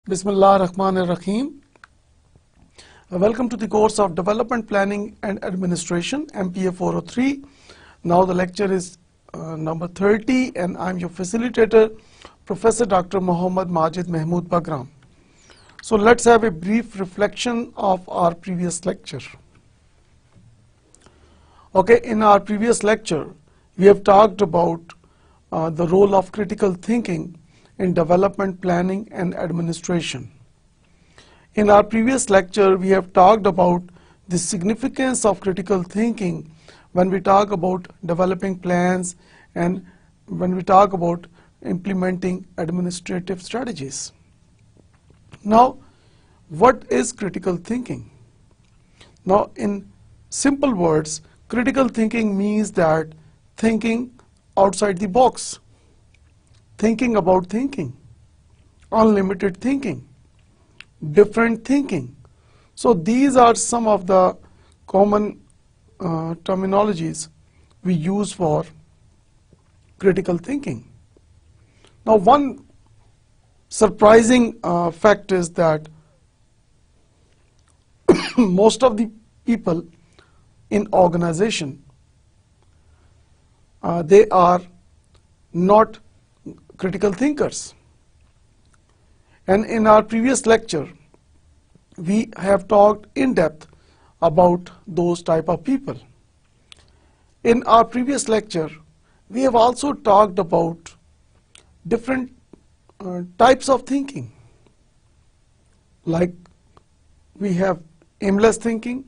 Bismillah ar-Rahman ar-Rahim. Welcome to the course of Development Planning and Administration, MPA 403. Now the lecture is number 30 and I'm your facilitator, Professor Dr. Muhammad Majid Mahmood Bagram. So let's have a brief reflection of our previous lecture. Okay, in our previous lecture, we have talked about the role of critical thinking in development planning and administration. In our previous lecture, we have talked about the significance of critical thinking when we talk about developing plans and when we talk about implementing administrative strategies. Now, what is critical thinking? Now, in simple words, critical thinking means that thinking outside the box, thinking about thinking, unlimited thinking, different thinking. So these are some of the common terminologies we use for critical thinking. Now, one surprising fact is that most of the people in organization, they are not critical thinkers. And in our previous lecture, we have talked in depth about those type of people. In our previous lecture, we have also talked about different types of thinking. Like we have aimless thinking,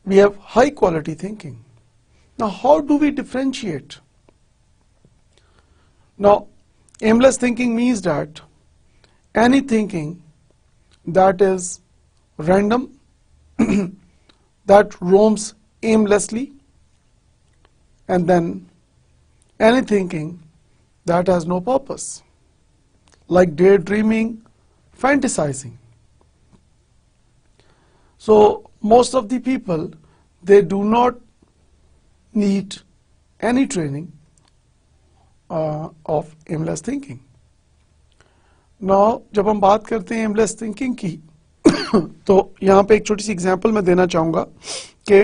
we have high quality thinking. Now, how do we differentiate? Now, aimless thinking means that any thinking that is random, that roams aimlessly, and then any thinking that has no purpose, like daydreaming, fantasizing. So most of the people, they do not need any training of aimless thinking. Now, जब हम बात करते हैं aimless thinking की, तो यहाँ पे एक छोटी सी एग्जांपल मैं देना चाहूँगा कि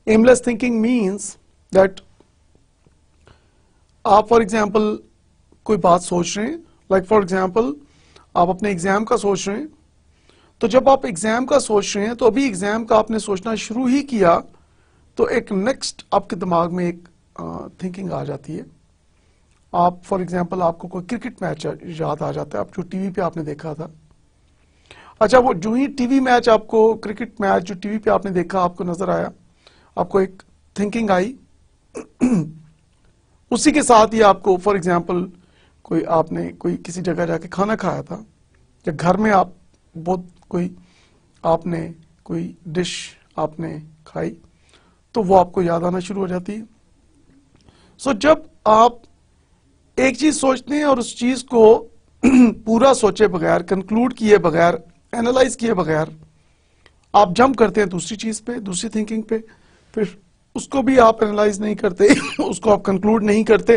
aimless thinking means that आप फॉर एग्जांपल कोई बात सोच रहे हैं, like for example आप अपने एग्जाम का सोच रहे हैं, तो जब आप एग्जाम का सोच रहे हैं तो अभी एग्जाम का आपने सोचना शुरू ही किया तो एक नेक्स्ट आपके दिमाग में एक थिंकिंग आ जाती है. आप फॉर एग्जांपल आपको कोई क्रिकेट मैच याद आ जाता है, आप जो टीवी पे आपने देखा था. अच्छा, वो जो ही टीवी मैच आपको, क्रिकेट मैच जो टीवी पे आपने देखा आपको नजर आया, आपको एक थिंकिंग आई. उसी के साथ ही आपको फॉर एग्जांपल कोई आपने कोई किसी जगह जाके खाना खाया था या घर में आप बहुत कोई आपने कोई डिश आपने खाई तो वो आपको याद आना शुरू हो जाती है. सो जब आप एक चीज सोचते हैं और उस चीज को पूरा सोचे बगैर, कंक्लूड किए बगैर, एनालाइज किए बगैर आप जंप करते हैं दूसरी चीज पे, दूसरी थिंकिंग पे, फिर उसको भी आप एनालाइज नहीं करते, उसको आप कंक्लूड नहीं करते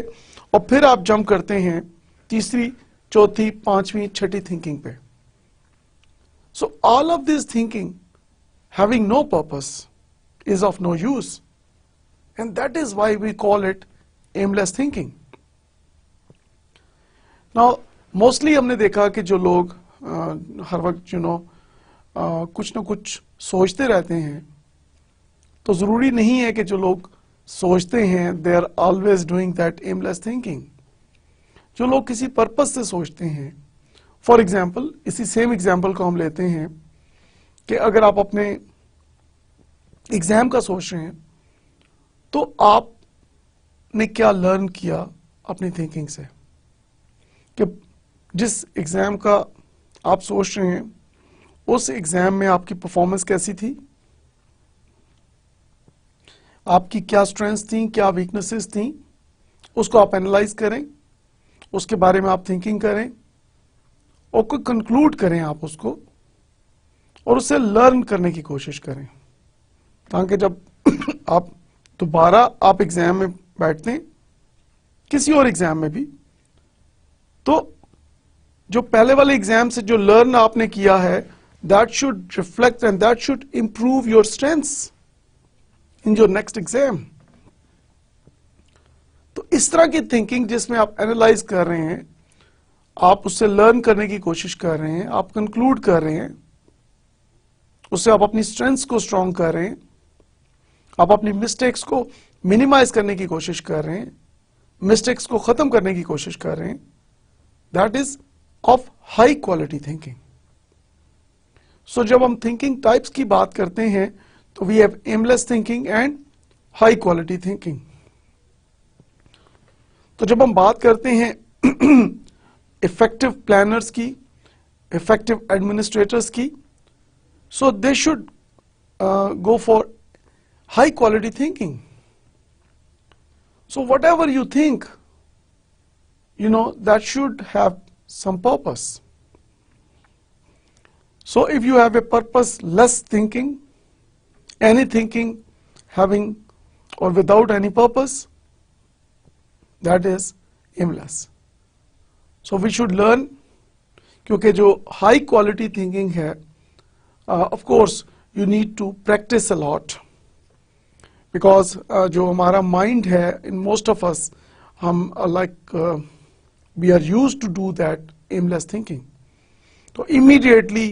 और फिर आप जंप करते हैं तीसरी, चौथी, पांचवी, छठी थिंकिंग पे. So all of this thinking having no purpose is of no use, and that is why we call it aimless thinking. Now, mostly हमने देखा कि जो लोग हर वक्त कुछ ना कुछ सोचते रहते हैं, तो ज़रूरी नहीं है कि जो लोग सोचते हैं they are always doing that aimless thinking. जो लोग किसी पर्पस से सोचते हैं, फॉर एग्जाम्पल इसी सेम एग्जाम्पल को हम लेते हैं कि अगर आप अपने एग्जाम का सोच रहे हैं तो आपने क्या लर्न किया अपनी थिंकिंग से, कि जिस एग्जाम का आप सोच रहे हैं उस एग्जाम में आपकी परफॉर्मेंस कैसी थी, आपकी क्या स्ट्रेंथ्स थी, क्या वीकनेसेस थी, उसको आप एनालाइज करें, उसके बारे में आप थिंकिंग करें और कोई कंक्लूड करें आप उसको, और उससे लर्न करने की कोशिश करें, ताकि जब आप दोबारा आप एग्जाम में बैठते हैं, किसी और एग्जाम में भी, तो जो पहले वाले एग्जाम से जो लर्न आपने किया है, that should reflect and that should improve your strengths in your next exam. तो इस तरह की थिंकिंग जिसमें आप एनालाइज कर रहे हैं, आप उससे लर्न करने की कोशिश कर रहे हैं, आप कंक्लूड कर रहे हैं, उससे आप अपनी स्ट्रेंथ्स को स्ट्रॉन्ग कर रहे हैं, आप अपनी मिस्टेक्स को मिनिमाइज करने की कोशिश कर रहे हैं, मिस्टेक्स को खत्म करने की कोशिश कर रहे हैं, that is of high quality thinking. So जब हम थिंकिंग टाइप्स की बात करते हैं तो we have aimless thinking and high quality thinking. तो जब हम बात करते हैं इफेक्टिव प्लानर्स की, इफेक्टिव एडमिनिस्ट्रेटर्स की, so they should go for high quality thinking. So whatever you think, that should have some purpose. So if you have a purposeless thinking, any thinking having or without any purpose, that is aimless. So we should learn, क्योंकि जो high quality thinking है, of course you need to practice a lot, because जो हमारा mind है, in most of us, हम we are used to do that aimless thinking. तो immediately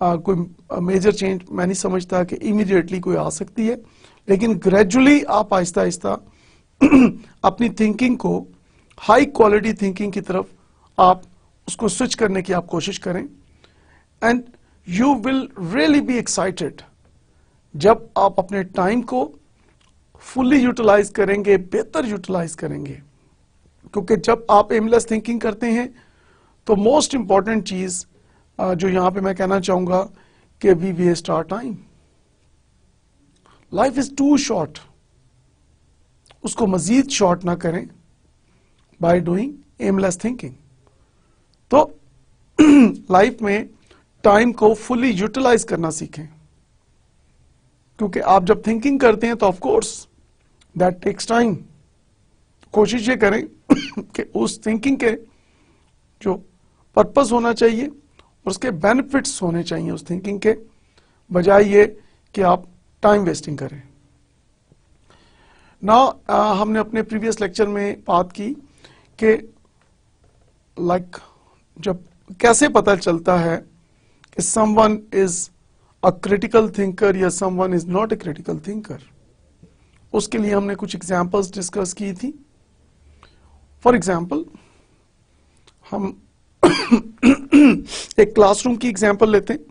कोई major change मैं नहीं समझता कि immediately कोई आ सकती है, लेकिन ग्रेजुअली आप आहिस्ता आहिस्ता अपनी थिंकिंग को हाई क्वालिटी थिंकिंग की तरफ आप उसको स्विच करने की आप कोशिश करें, and you will really be excited जब आप अपने टाइम को फुल्ली यूटिलाइज करेंगे, बेहतर यूटिलाइज करेंगे। क्योंकि जब आप एमलेस थिंकिंग करते हैं तो मोस्ट इंपॉर्टेंट चीज जो यहां पे मैं कहना चाहूंगा कि we waste our time. Life is too short, उसको मजीद शॉर्ट ना करें बाय डूइंग एमलेस थिंकिंग। तो लाइफ में टाइम को फुल्ली यूटिलाइज करना सीखें, क्योंकि आप जब थिंकिंग करते हैं तो of course that takes time. कोशिश ये करें कि उस थिंकिंग के जो पर्पस होना चाहिए और उसके बेनिफिट्स होने चाहिए उस थिंकिंग के, बजाय ये कि आप टाइम वेस्टिंग करें। हमने अपने प्रीवियस लेक्चर में बात की कि जब कैसे पता चलता है कि someone is a critical thinker या someone is not a critical thinker. उसके लिए हमने कुछ एग्जांपल्स डिस्कस की थी। फॉर एग्जांपल हम एक क्लासरूम की एग्जांपल लेते हैं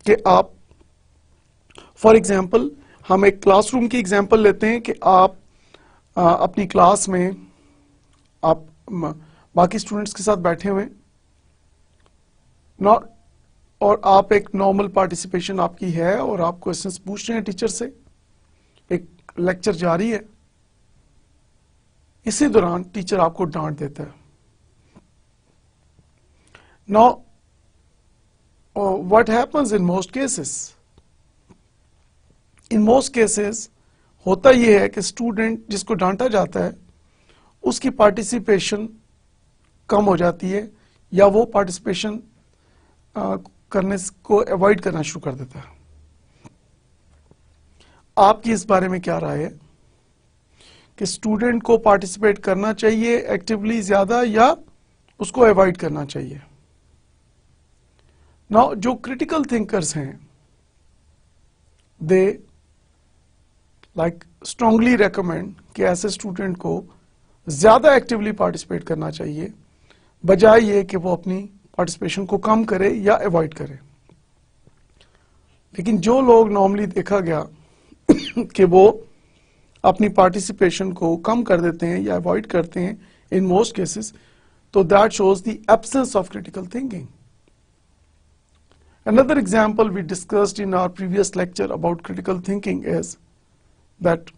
कि आप, फॉर एग्जांपल हम एक क्लासरूम की एग्जांपल लेते हैं कि आप अपनी क्लास में आप बाकी स्टूडेंट्स के साथ बैठे हुए नॉट, और आप एक नॉर्मल पार्टिसिपेशन आपकी है और आप क्वेश्चंस पूछ रहे हैं टीचर से, एक लेक्चर जारी है। इसी दौरान टीचर आपको डांट देता है। Now what happens in most cases? In most cases होता यह है कि स्टूडेंट जिसको डांटा जाता है उसकी पार्टिसिपेशन कम हो जाती है, या वो पार्टिसिपेशन करने को अवॉइड करना शुरू कर देता है। आपकी इस बारे में क्या राय है कि स्टूडेंट को पार्टिसिपेट करना चाहिए एक्टिवली ज्यादा या उसको अवॉइड करना चाहिए? नाउ जो क्रिटिकल थिंकर्स हैं, दे स्ट्रांगली रेकमेंड कि ऐसे स्टूडेंट को ज्यादा एक्टिवली पार्टिसिपेट करना चाहिए, बजाय ये कि वो अपनी पार्टिसिपेशन को कम करे या अवॉइड करे। लेकिन जो लोग नॉर्मली देखा गया कि वो अपनी पार्टिसिपेशन को कम कर देते हैं या अवॉइड करते हैं इन मोस्ट केसेस, तो that shows the absence of critical thinking. Another example we discussed in our previous lecture about critical thinking is that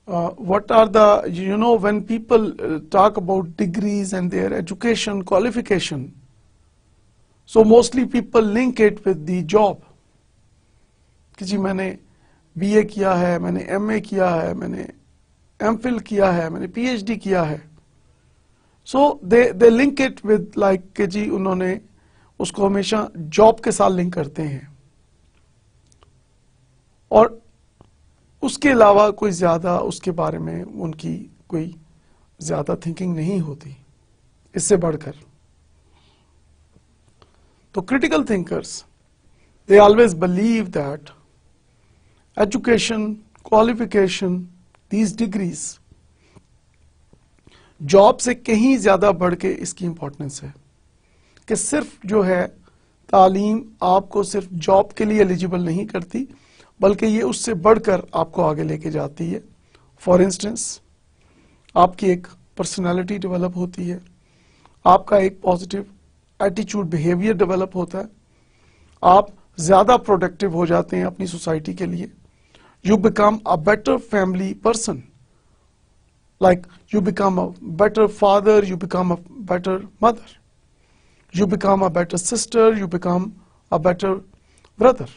what are the, when people talk about degrees and their education qualification, so mostly people link it with the job. कि जी मैंने BA किया है, मैंने MA किया है, मैंने MPhil किया है, मैंने PhD किया है. So they link it with like कि जी उन्होंने उसको हमेशा जॉब के साथ लिंक करते हैं और उसके अलावा कोई ज़्यादा उसके बारे में उनकी कोई ज़्यादा थिंकिंग नहीं होती इससे बढ़कर. तो critical thinkers, they always believe that education, qualification, these degrees, job से कहीं ज़्यादा बढ़ के इसकी इम्पोर्टेंस है कि सिर्फ जो है तालीम आपको सिर्फ जॉब के लिए एलिजिबल नहीं करती बल्कि ये उससे बढ़कर आपको आगे लेके जाती है. फॉर इंस्टेंस आपकी एक पर्सनालिटी डेवलप होती है, आपका एक पॉजिटिव एटीट्यूड बिहेवियर डेवलप होता है, आप ज़्यादा प्रोडक्टिव हो जाते हैं अपनी सोसाइटी के लिए. You become a better family person, like you become a better father, you become a better mother, you become a better sister, you become a better brother,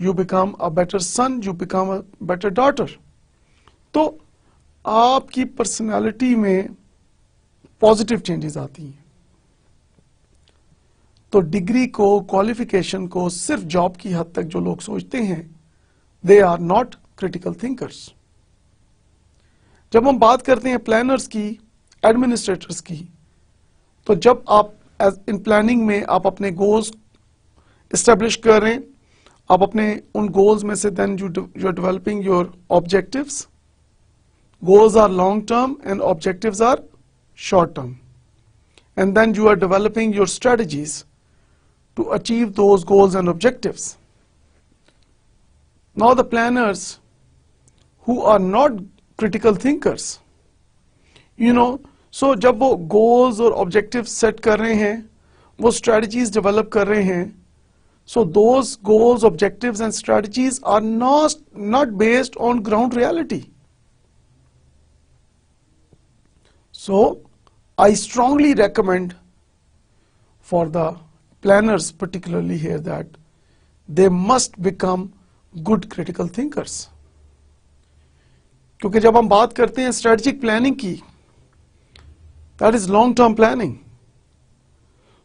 you become a better son, you become a better daughter. तो आपकी personality में positive changes आती हैं. तो degree को, qualification को सिर्फ job की हद तक जो लोग सोचते हैं, they are not critical thinkers. जब हम बात करते हैं प्लानर्स की, एडमिनिस्ट्रेटर्स की, तो जब आप इन प्लानिंग में आप अपने गोल्स इस्टेब्लिश कर रहे हैं, आप अपने उन गोल्स में से then you are developing your objectives. Goals are long term and objectives are short term, and then you are developing your strategies to achieve those goals and objectives. Now the planners who are not critical thinkers, so जब वो goals और objectives set कर रहे हैं, वो strategies develop कर रहे हैं, so those goals, objectives and strategies are not based on ground reality. So I strongly recommend for the planners particularly here that they must become good critical thinkers. क्योंकि जब हम बात करते हैं स्ट्रेटेजिक प्लानिंग की, that is long term planning.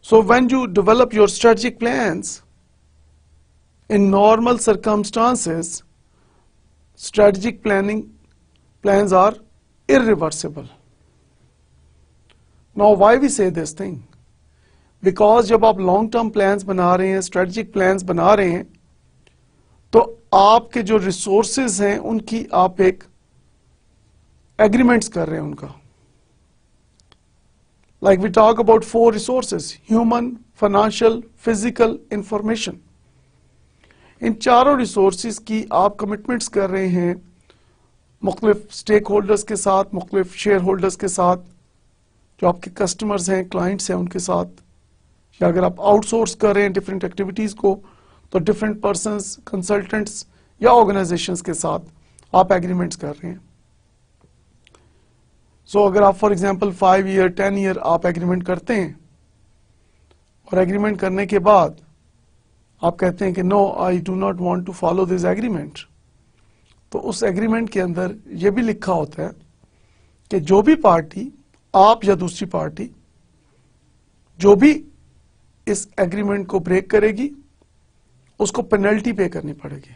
So when you develop your strategic plans in normal circumstances, strategic planning plans are irreversible. Now why we say this thing? Because जब आप long term plans बना रहे हैं, strategic plans बना रहे हैं, तो आपके जो रिसोर्सेज हैं उनकी आप एक एग्रीमेंट्स कर रहे हैं उनका. Like we talk about 4 resources: human, financial, physical, information. इन चारों रिसोर्सेज की आप कमिटमेंट्स कर रहे हैं मुख्तलिफ स्टेक होल्डर्स के साथ, मुख्तलिफ शेयर होल्डर्स के साथ, जो आपके कस्टमर्स हैं, क्लाइंट्स हैं, उनके साथ. या अगर आप आउटसोर्स कर रहे हैं डिफरेंट एक्टिविटीज को, तो डिफरेंट पर्सन्स, कंसल्टेंट्स या ऑर्गेनाइजेशंस के साथ आप एग्रीमेंट्स कर रहे हैं. सो अगर आप फॉर एग्जांपल 5 ईयर 10 ईयर आप एग्रीमेंट करते हैं और एग्रीमेंट करने के बाद आप कहते हैं कि no, I do not want to follow this agreement, तो उस एग्रीमेंट के अंदर यह भी लिखा होता है कि जो भी पार्टी, आप या दूसरी पार्टी, जो भी इस एग्रीमेंट को ब्रेक करेगी उसको पेनल्टी पे करनी पड़ेगी.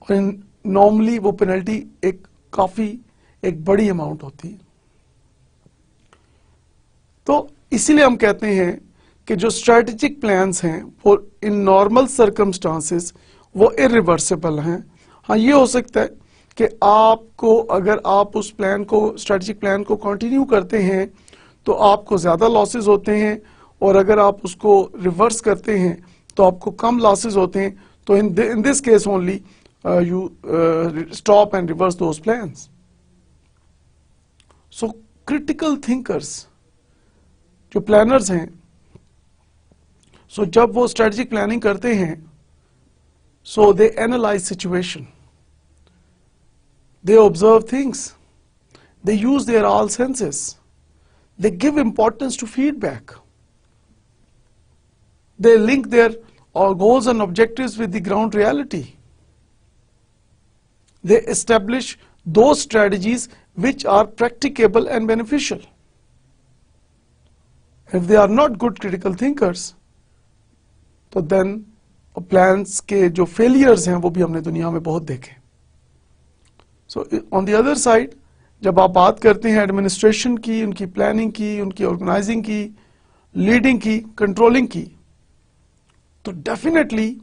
और नॉर्मली वो पेनल्टी काफी एक बड़ी अमाउंट होती है. तो इसीलिए हम कहते हैं कि जो स्ट्रेटेजिक प्लान्स हैं वो इन नॉर्मल सर्कमस्टांसेस वो इरिवर्सिबल हैं. हाँ, ये हो सकता है कि आपको, अगर आप उस प्लान को, स्ट्रेटेजिक प्लान को कंटिन्यू करते हैं तो आपको ज्यादा लॉसेस होते हैं, और अगर आप उसको रिवर्स करते हैं तो आपको कम लॉसेस होते हैं. तो in this case only you stop and reverse those plans. So critical thinkers जो प्लानर्स हैं, सो जब वो स्ट्रेटेजिक प्लानिंग करते हैं, so they analyse situation. they observe things, they use their all senses, they give importance to feedback, they link their goals and objectives with the ground reality. They establish those strategies which are practicable and beneficial. If they are not good critical thinkers, तो then plans के जो failures हैं वो भी हमने दुनिया में बहुत देखे. So on the other side, जब आप बात करते हैं एडमिनिस्ट्रेशन की, उनकी प्लानिंग की, उनकी ऑर्गेनाइजिंग की, लीडिंग की, कंट्रोलिंग की, तो डेफिनेटली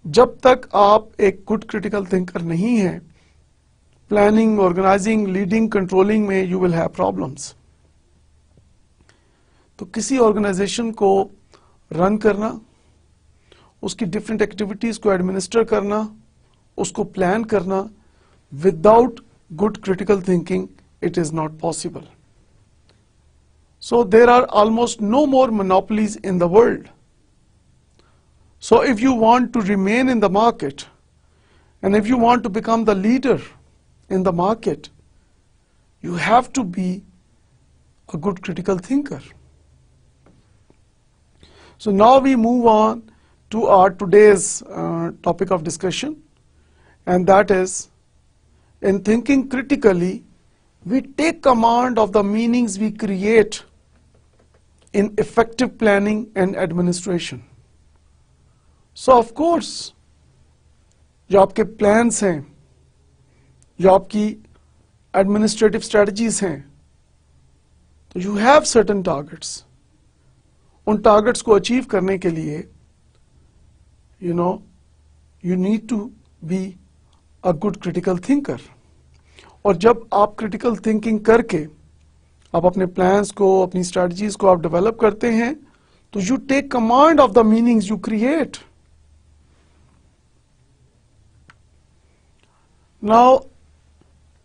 जब तक आप एक गुड क्रिटिकल थिंकर नहीं हैं, प्लानिंग, ऑर्गेनाइजिंग, लीडिंग, कंट्रोलिंग में यू विल हैव प्रॉब्लम्स. तो किसी ऑर्गेनाइजेशन को रन करना, उसकी डिफरेंट एक्टिविटीज को एडमिनिस्टर करना, उसको प्लान करना without good critical thinking, it is not possible. So there are almost no more monopolies in the world. So if you want to remain in the market, and if you want to become the leader in the market, you have to be a good critical thinker. So now we move on to our today's topic of discussion, and that is, in thinking critically, we take command of the meanings we create in effective planning and administration. So of course, जो आपके plans हैं, जो आपकी administrative strategies हैं, तो you have certain targets. उन targets को achieve करने के लिए, you need to be a good critical thinker. और जब आप critical thinking करके आप अपने plans को, अपनी strategies को आप develop करते हैं, तो you take command of the meanings you create. Now,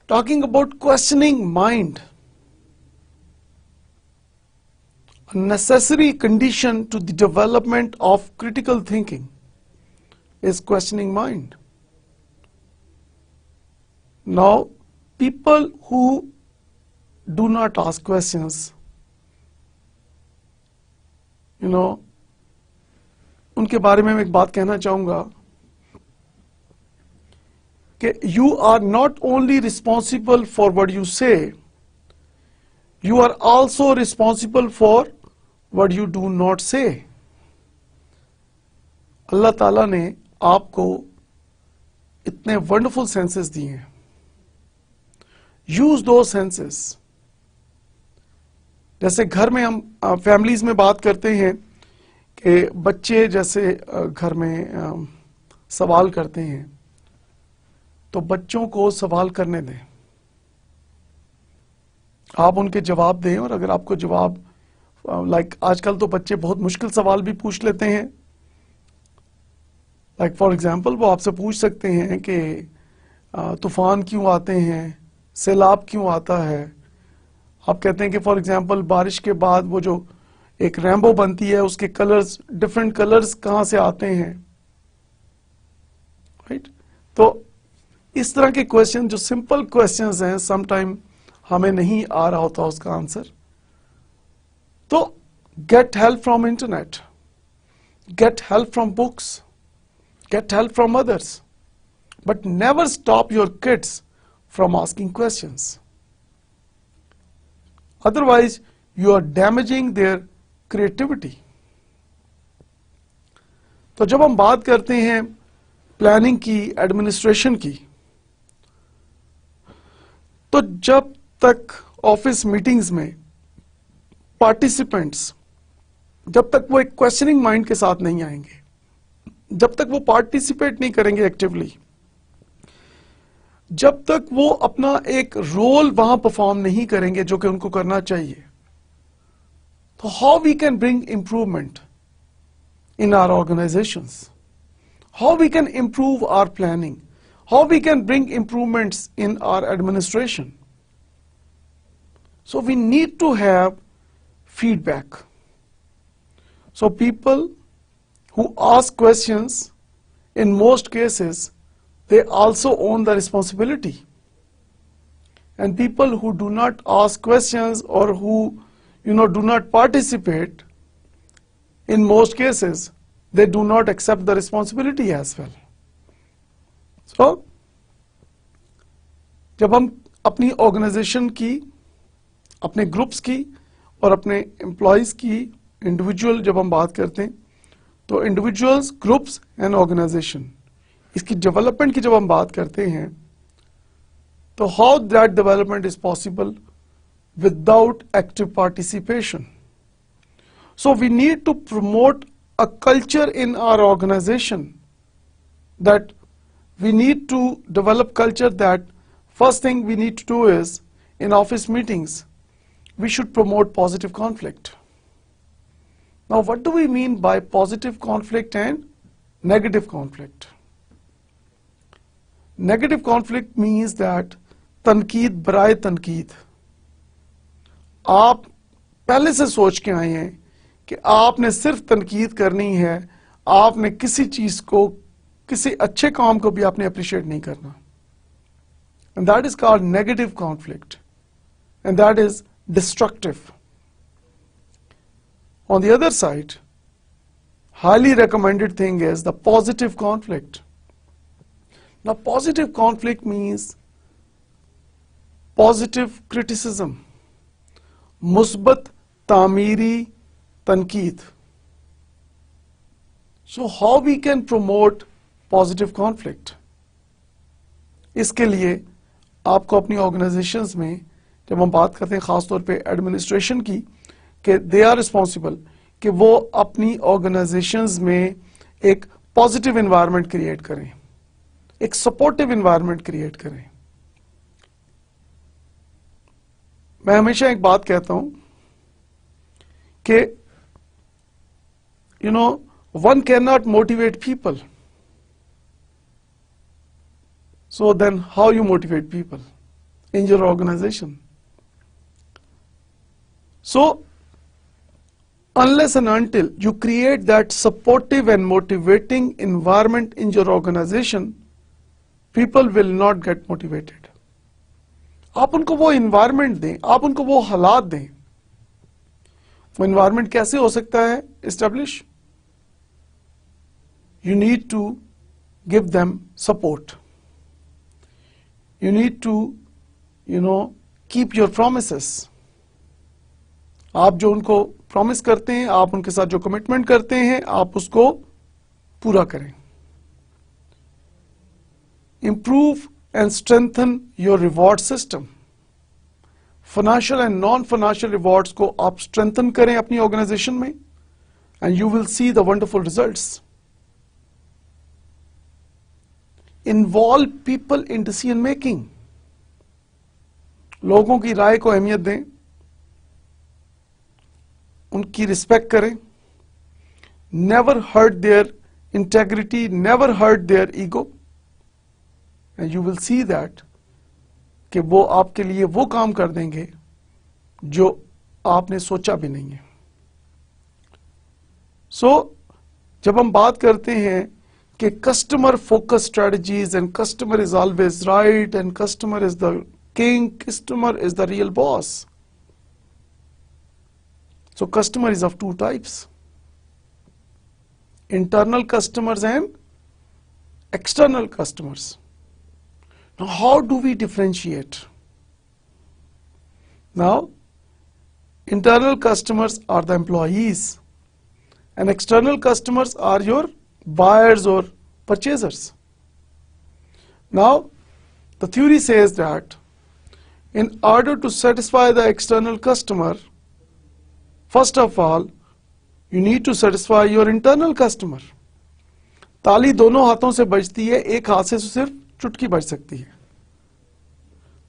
talking about questioning mind, a necessary condition to the development of critical thinking is questioning mind. Now, people who do not ask questions, उनके बारे में मैं एक बात कहना चाहूँगा कि you are not only responsible for what you say, you are also responsible for what you do not say. अल्लाह ताला ने आपको इतने wonderful senses दिए हैं. Use those senses. जैसे घर में हम फैमिलीज में बात करते हैं कि बच्चे जैसे घर में सवाल करते हैं, तो बच्चों को सवाल करने दें, आप उनके जवाब दें. और अगर आपको जवाब आजकल तो बच्चे बहुत मुश्किल सवाल भी पूछ लेते हैं. फॉर एग्जांपल वो आपसे पूछ सकते हैं कि तूफान क्यों आते हैं, सैलाब क्यों आता है. आप कहते हैं कि फॉर एग्जांपल बारिश के बाद वो जो एक रेनबो बनती है, उसके कलर्स, डिफरेंट कलर्स कहां से आते हैं, राइट. तो इस तरह के क्वेश्चन जो सिंपल क्वेश्चंस हैं, समटाइम हमें नहीं आ रहा होता उसका आंसर. तो get help from internet, get help from books, get help from others, but never stop your kids from asking questions. Otherwise, you are damaging their creativity. तो जब हम बात करते हैं प्लानिंग की, एडमिनिस्ट्रेशन की, तो जब तक ऑफिस मीटिंग्स में पार्टिसिपेंट्स, जब तक वो एक क्वेश्चनिंग माइंड के साथ नहीं आएंगे, जब तक वो पार्टिसिपेट नहीं करेंगे एक्टिवली, जब तक वो अपना एक रोल वहां परफॉर्म नहीं करेंगे जो कि उनको करना चाहिए, तो how we can bring improvement in our organisations, how we can improve our planning, how we can bring improvements in our administration. So we need to have feedback. So people who ask questions, in most cases, they also own the responsibility. And people who do not ask questions or who do not participate, in most cases they do not accept the responsibility as well. So जब हम अपनी organisation की, अपने groups की और अपने employees की individual जब हम बात करते हैं, तो इंडिविजुअल्स, ग्रुप्स एंड ऑर्गेनाइजेशन, इसकी डेवलपमेंट की जब हम बात करते हैं, तो how that development is possible without active participation. So we need to promote a culture in our organization, that we need to develop culture that first thing we need to do is, in office meetings, we should promote positive conflict. Now what do we mean by positive conflict and negative conflict? Negative conflict means that तनकीद बराए तनकीद, आप पहले से सोच के आए हैं कि आपने सिर्फ तनकीद करनी है, आपने किसी चीज को, किसी अच्छे काम को भी आपने अप्रिशिएट नहीं करना. And that is called negative conflict, and that is destructive. On the other side, highly recommended thing is the positive conflict. Now positive conflict means positive criticism, musbat तामीरी तनकीद. So how we can promote positive conflict? इसके लिए आपको अपनी organisations में जब हम बात करते हैं खास तौर पे एडमिनिस्ट्रेशन की, कि दे आर रिस्पॉन्सिबल कि वो अपनी ऑर्गेनाइजेशंस में एक पॉजिटिव एनवायरनमेंट क्रिएट करें, एक सपोर्टिव एनवायरनमेंट क्रिएट करें. मैं हमेशा एक बात कहता हूं कि one cannot motivate people. So then how you motivate people in your organization? So unless and until you create that supportive and motivating environment in your organization, people will not get motivated. आप उनको वो environment दें, आप उनको वो हालात दें. वो environment कैसे हो सकता है establish? You need to give them support. You need to, keep your promises. आप जो उनको प्रॉमिस करते हैं, आप उनके साथ जो कमिटमेंट करते हैं, आप उसको पूरा करें. Improve and strengthen your reward system. Financial and non-financial rewards को आप strengthen करें अपनी organization में, and you will see the wonderful results. Involve people in decision making. लोगों की राय को अहमियत दें, उनकी रिस्पेक्ट करें. Never hurt their integrity, never hurt their ego, and you will see that कि वो आपके लिए वो काम कर देंगे जो आपने सोचा भी नहीं है. So जब हम बात करते हैं कि customer focused strategies and customer is always right and customer is the king, customer is the real boss. So customer is of two types: internal customers and external customers. Now how do we differentiate? Now internal customers are the employees and external customers are your buyers or purchasers. Now the theory says that in order to satisfy the external customer, first of all you need to satisfy your internal customer. ताली दोनों हाथों से बजती है, एक हाथ से सिर्फ चुटकी बज सकती है.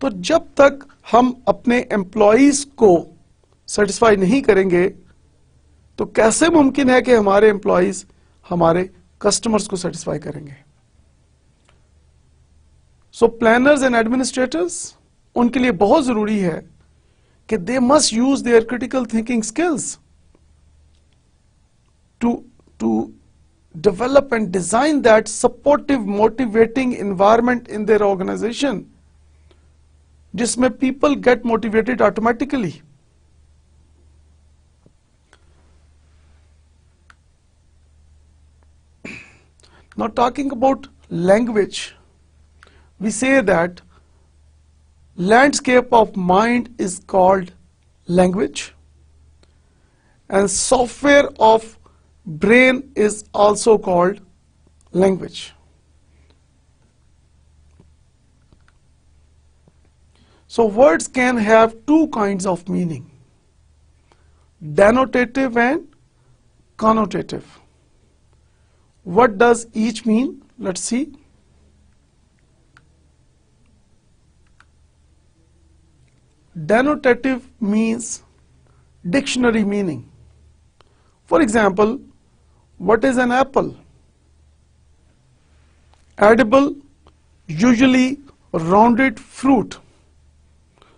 तो जब तक हम अपने एम्प्लॉइज को सेटिस्फाई नहीं करेंगे, तो कैसे मुमकिन है कि हमारे एम्प्लॉइज हमारे कस्टमर्स को सेटिस्फाई करेंगे? सो प्लानर्स एंड एडमिनिस्ट्रेटर्स, उनके लिए बहुत जरूरी है कि they must use their critical thinking skills to develop and design that supportive, motivating environment in their organization, जिसमें people get motivated automatically. Now talking about language, we say that landscape of mind is called language, and software of brain is also called language. So words can have two kinds of meaning, denotative and connotative. What does each mean? Let's see. Denotative means dictionary meaning. For example, what is an apple? Edible, usually rounded fruit.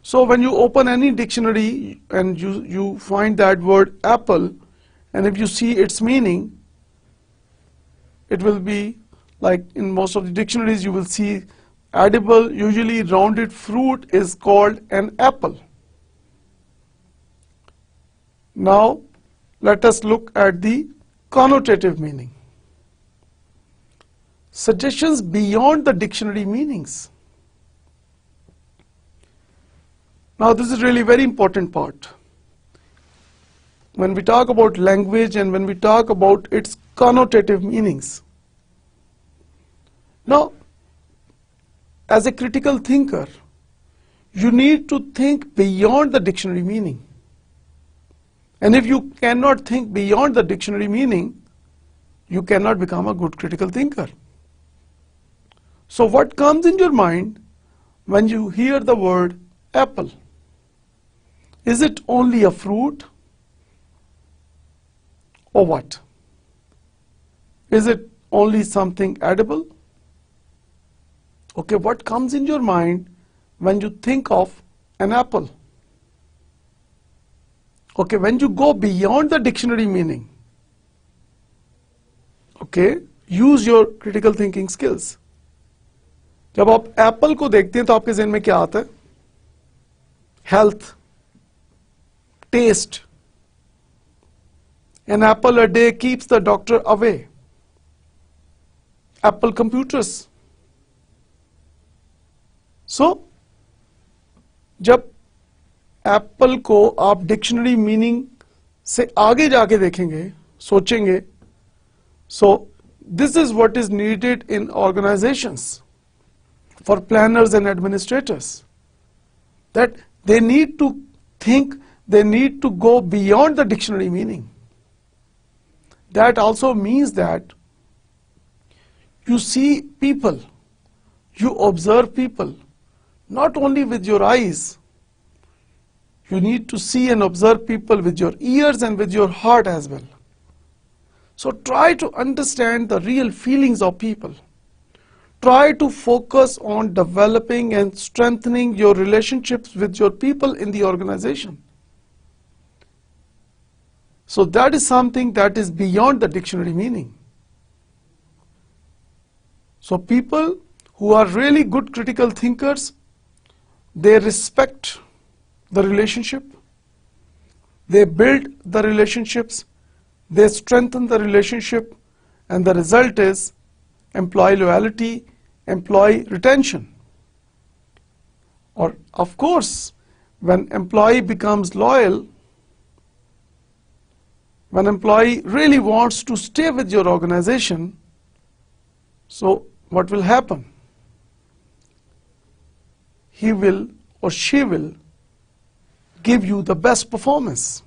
So when you open any dictionary and you find that word apple, and if you see its meaning, it will be like in most of the dictionaries you will see edible, usually rounded fruit is called an apple. Now let us look at the connotative meaning. Suggestions beyond the dictionary meanings. Now this is really very important part. When we talk about language and when we talk about its connotative meanings. Now, as a critical thinker, you need to think beyond the dictionary meaning. And if you cannot think beyond the dictionary meaning, you cannot become a good critical thinker. So what comes in your mind when you hear the word apple? Is it only a fruit? Or what? Is it only something edible? Okay, what comes in your mind when you think of an apple? Okay, when you go beyond the dictionary meaning, okay, use your critical thinking skills. जब आप Apple को देखते हैं तो आपके ज़हन में क्या आता है? Health, taste. An apple a day keeps the doctor away. Apple computers. So, जब एप्पल को आप डिक्शनरी मीनिंग से आगे जाके देखेंगे, सोचेंगे, so this is what is needed in organizations for planners and administrators, that they need to think, they need to go beyond the dictionary meaning. That also means that you see people, you observe people, not only with your eyes, you need to see and observe people with your ears and with your heart as well. So try to understand the real feelings of people. Try to focus on developing and strengthening your relationships with your people in the organization. So that is something that is beyond the dictionary meaning. So people who are really good critical thinkers, they respect the relationship, they build the relationships, they strengthen the relationship, and the result is employee loyalty, employee retention. Or of course, when employee becomes loyal, when employee really wants to stay with your organization, so what will happen? He will or she will give you the best performance.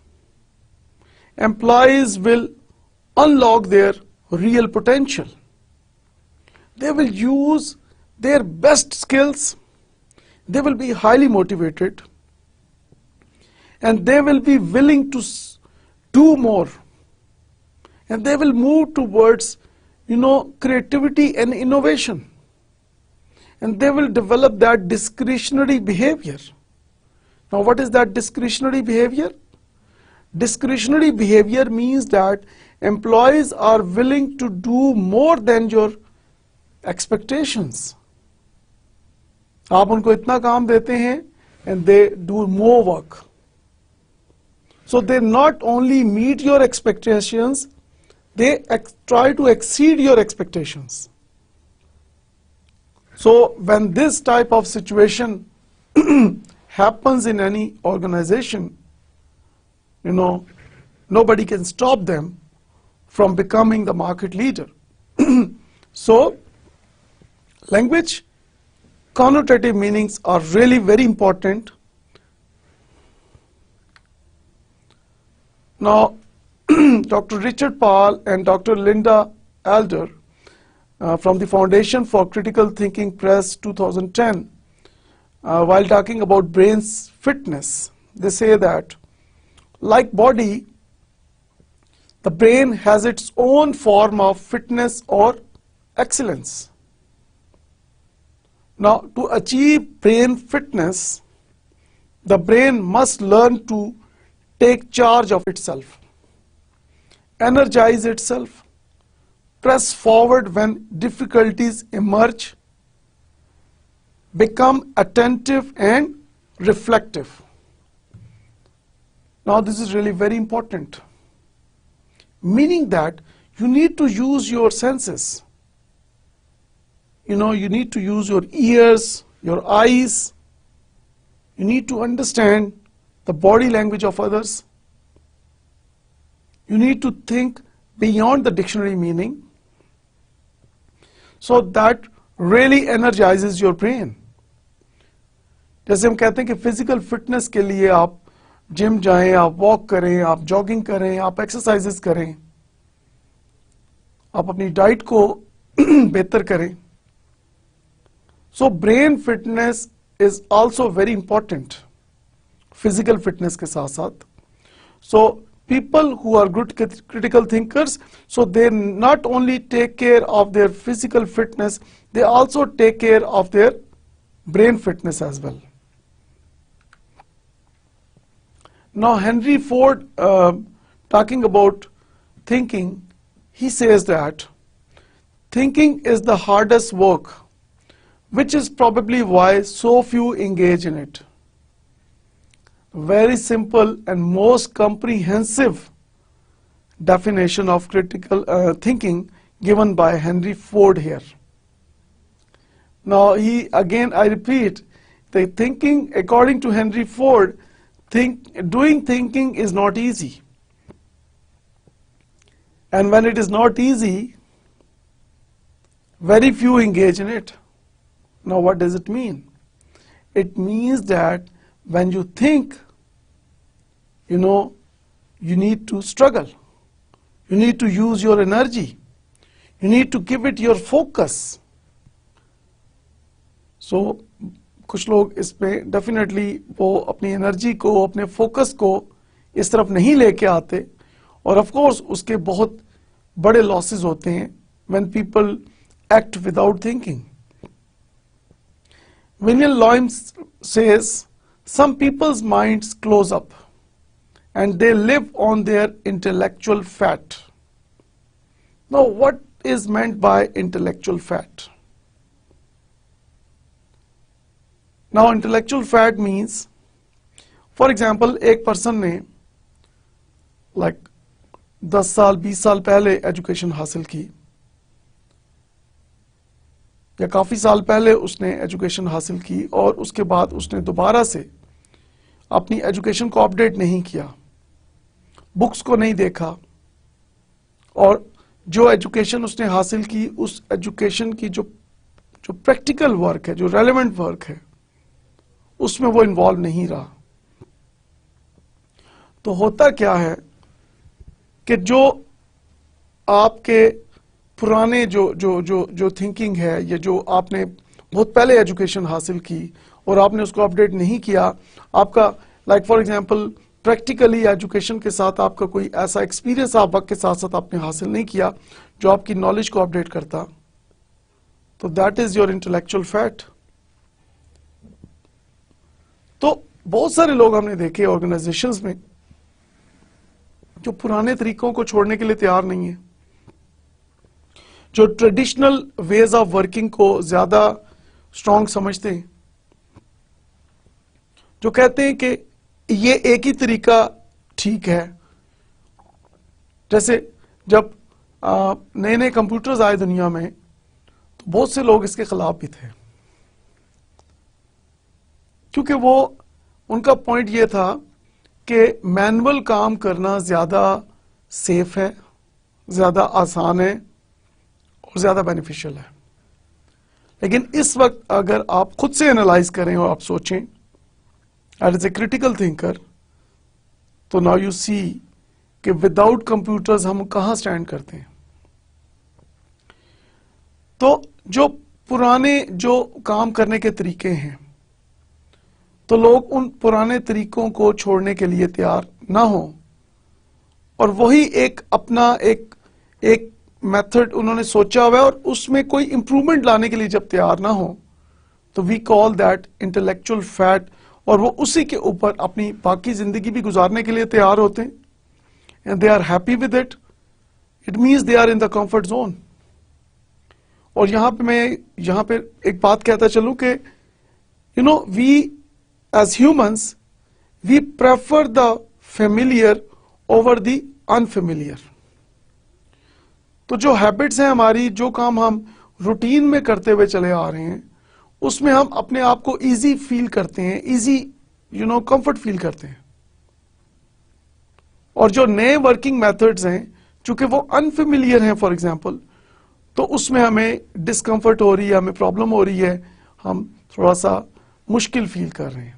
Employees will unlock their real potential. They will use their best skills, they will be highly motivated, and they will be willing to do more, and they will move towards, creativity and innovation, and they will develop that discretionary behavior. Now what is that discretionary behavior? Discretionary behavior means that employees are willing to do more than your expectations. आप उनको इतना काम देते हैं and they do more work. So they not only meet your expectations, they try to exceed your expectations. So when this type of situation happens in any organization, you know, nobody can stop them from becoming the market leader. So language connotative meanings are really very important. Now, Dr. Richard Paul and Dr. Linda Alder from the Foundation for Critical Thinking Press 2010, while talking about brain's fitness, they say that, like body, the brain has its own form of fitness or excellence. Now, to achieve brain fitness, the brain must learn to take charge of itself, energize itself, press forward when difficulties emerge, become attentive and reflective. Now, this is really very important, meaning that you need to use your senses. You know, you need to use your ears, your eyes. You need to understand the body language of others. You need to think beyond the dictionary meaning. So that really energizes your brain. जैसे हम कहते हैं कि physical fitness के लिए आप gym जाएं, आप वॉक करें, आप जॉगिंग करें, आप एक्सरसाइजेस करें, आप अपनी डाइट को बेहतर करें. So brain fitness is also very important. Physical fitness के साथ साथ. So people who are good critical thinkers, so they not only take care of their physical fitness, they also take care of their brain fitness as well. Now Henry Ford, talking about thinking, he says that thinking is the hardest work, which is probably why so few engage in it. Very simple and most comprehensive definition of critical thinking given by Henry Ford here. Now I repeat, the thinking according to Henry Ford, doing thinking is not easy. And when it is not easy, very few engage in it. Now what does it mean? It means that when you think, you know, you need to struggle. You need to use your energy. You need to give it your focus. So कुछ लोग इसमें definitely वो अपनी energy को, अपने focus को इस तरफ नहीं लेके आते, और ऑफ कोर्स उसके बहुत बड़े लॉसेस होते हैं when people act without thinking. William Loim says, some people's minds close up and they live on their intellectual fat. Now, what is meant by intellectual fat? Now, intellectual fat means, for example, एक person ने like 10 साल 20 साल पहले education हासिल की, या काफ़ी साल पहले उसने एजुकेशन हासिल की और उसके बाद उसने दोबारा से अपनी एजुकेशन को अपडेट नहीं किया, बुक्स को नहीं देखा, और जो एजुकेशन उसने हासिल की उस एजुकेशन की जो प्रैक्टिकल वर्क है, जो रेलेवेंट वर्क है, उसमें वो इन्वॉल्व नहीं रहा. तो होता क्या है कि जो आपके पुराने जो थिंकिंग है, या जो आपने बहुत पहले एजुकेशन हासिल की और आपने उसको अपडेट नहीं किया, आपका like for example practically education के साथ आपका कोई ऐसा एक्सपीरियंस आप वक्त के साथ साथ आपने हासिल नहीं किया जो आपकी नॉलेज को अपडेट करता, तो that is your intellectual fat. तो बहुत सारे लोग हमने देखे ऑर्गेनाइजेशंस में जो पुराने तरीकों को छोड़ने के लिए तैयार नहीं है, जो ट्रेडिशनल वेज ऑफ वर्किंग को ज्यादा स्ट्रांग समझते हैं, जो कहते हैं कि ये एक ही तरीका ठीक है। जैसे जब नए नए कंप्यूटर्स आए दुनिया में तो बहुत से लोग इसके खिलाफ भी थे, क्योंकि वो उनका पॉइंट ये था कि मैनुअल काम करना ज्यादा सेफ है, ज्यादा आसान है और ज्यादा बेनिफिशियल है। लेकिन इस वक्त अगर आप खुद से एनालाइज करें और आप सोचें एज ए क्रिटिकल थिंकर, तो नाउ यू सी कि विदाउट कंप्यूटर्स हम कहां स्टैंड करते हैं। तो जो पुराने जो काम करने के तरीके हैं, तो लोग उन पुराने तरीकों को छोड़ने के लिए तैयार ना हो और वही एक अपना एक मेथड उन्होंने सोचा हुआ है और उसमें कोई इंप्रूवमेंट लाने के लिए जब तैयार ना हो, तो we call that intellectual fat. और वो उसी के ऊपर अपनी बाकी जिंदगी भी गुजारने के लिए तैयार होते हैं and they are happy with it. It means they are in the comfort zone. और यहां पे एक बात कहता चलूं कि we as humans we prefer the familiar over the unfamiliar। तो जो हैबिट्स हैं हमारी, जो काम हम रूटीन में करते हुए चले आ रहे हैं, उसमें हम अपने आप को इजी फील करते हैं, इजी कंफर्ट फील करते हैं। और जो नए वर्किंग मेथड्स हैं, चूंकि वो अनफेमिलियर हैं फॉर एग्जांपल, तो उसमें हमें डिस्कंफर्ट हो रही है, हमें प्रॉब्लम हो रही है, हम थोड़ा सा मुश्किल फील कर रहे हैं।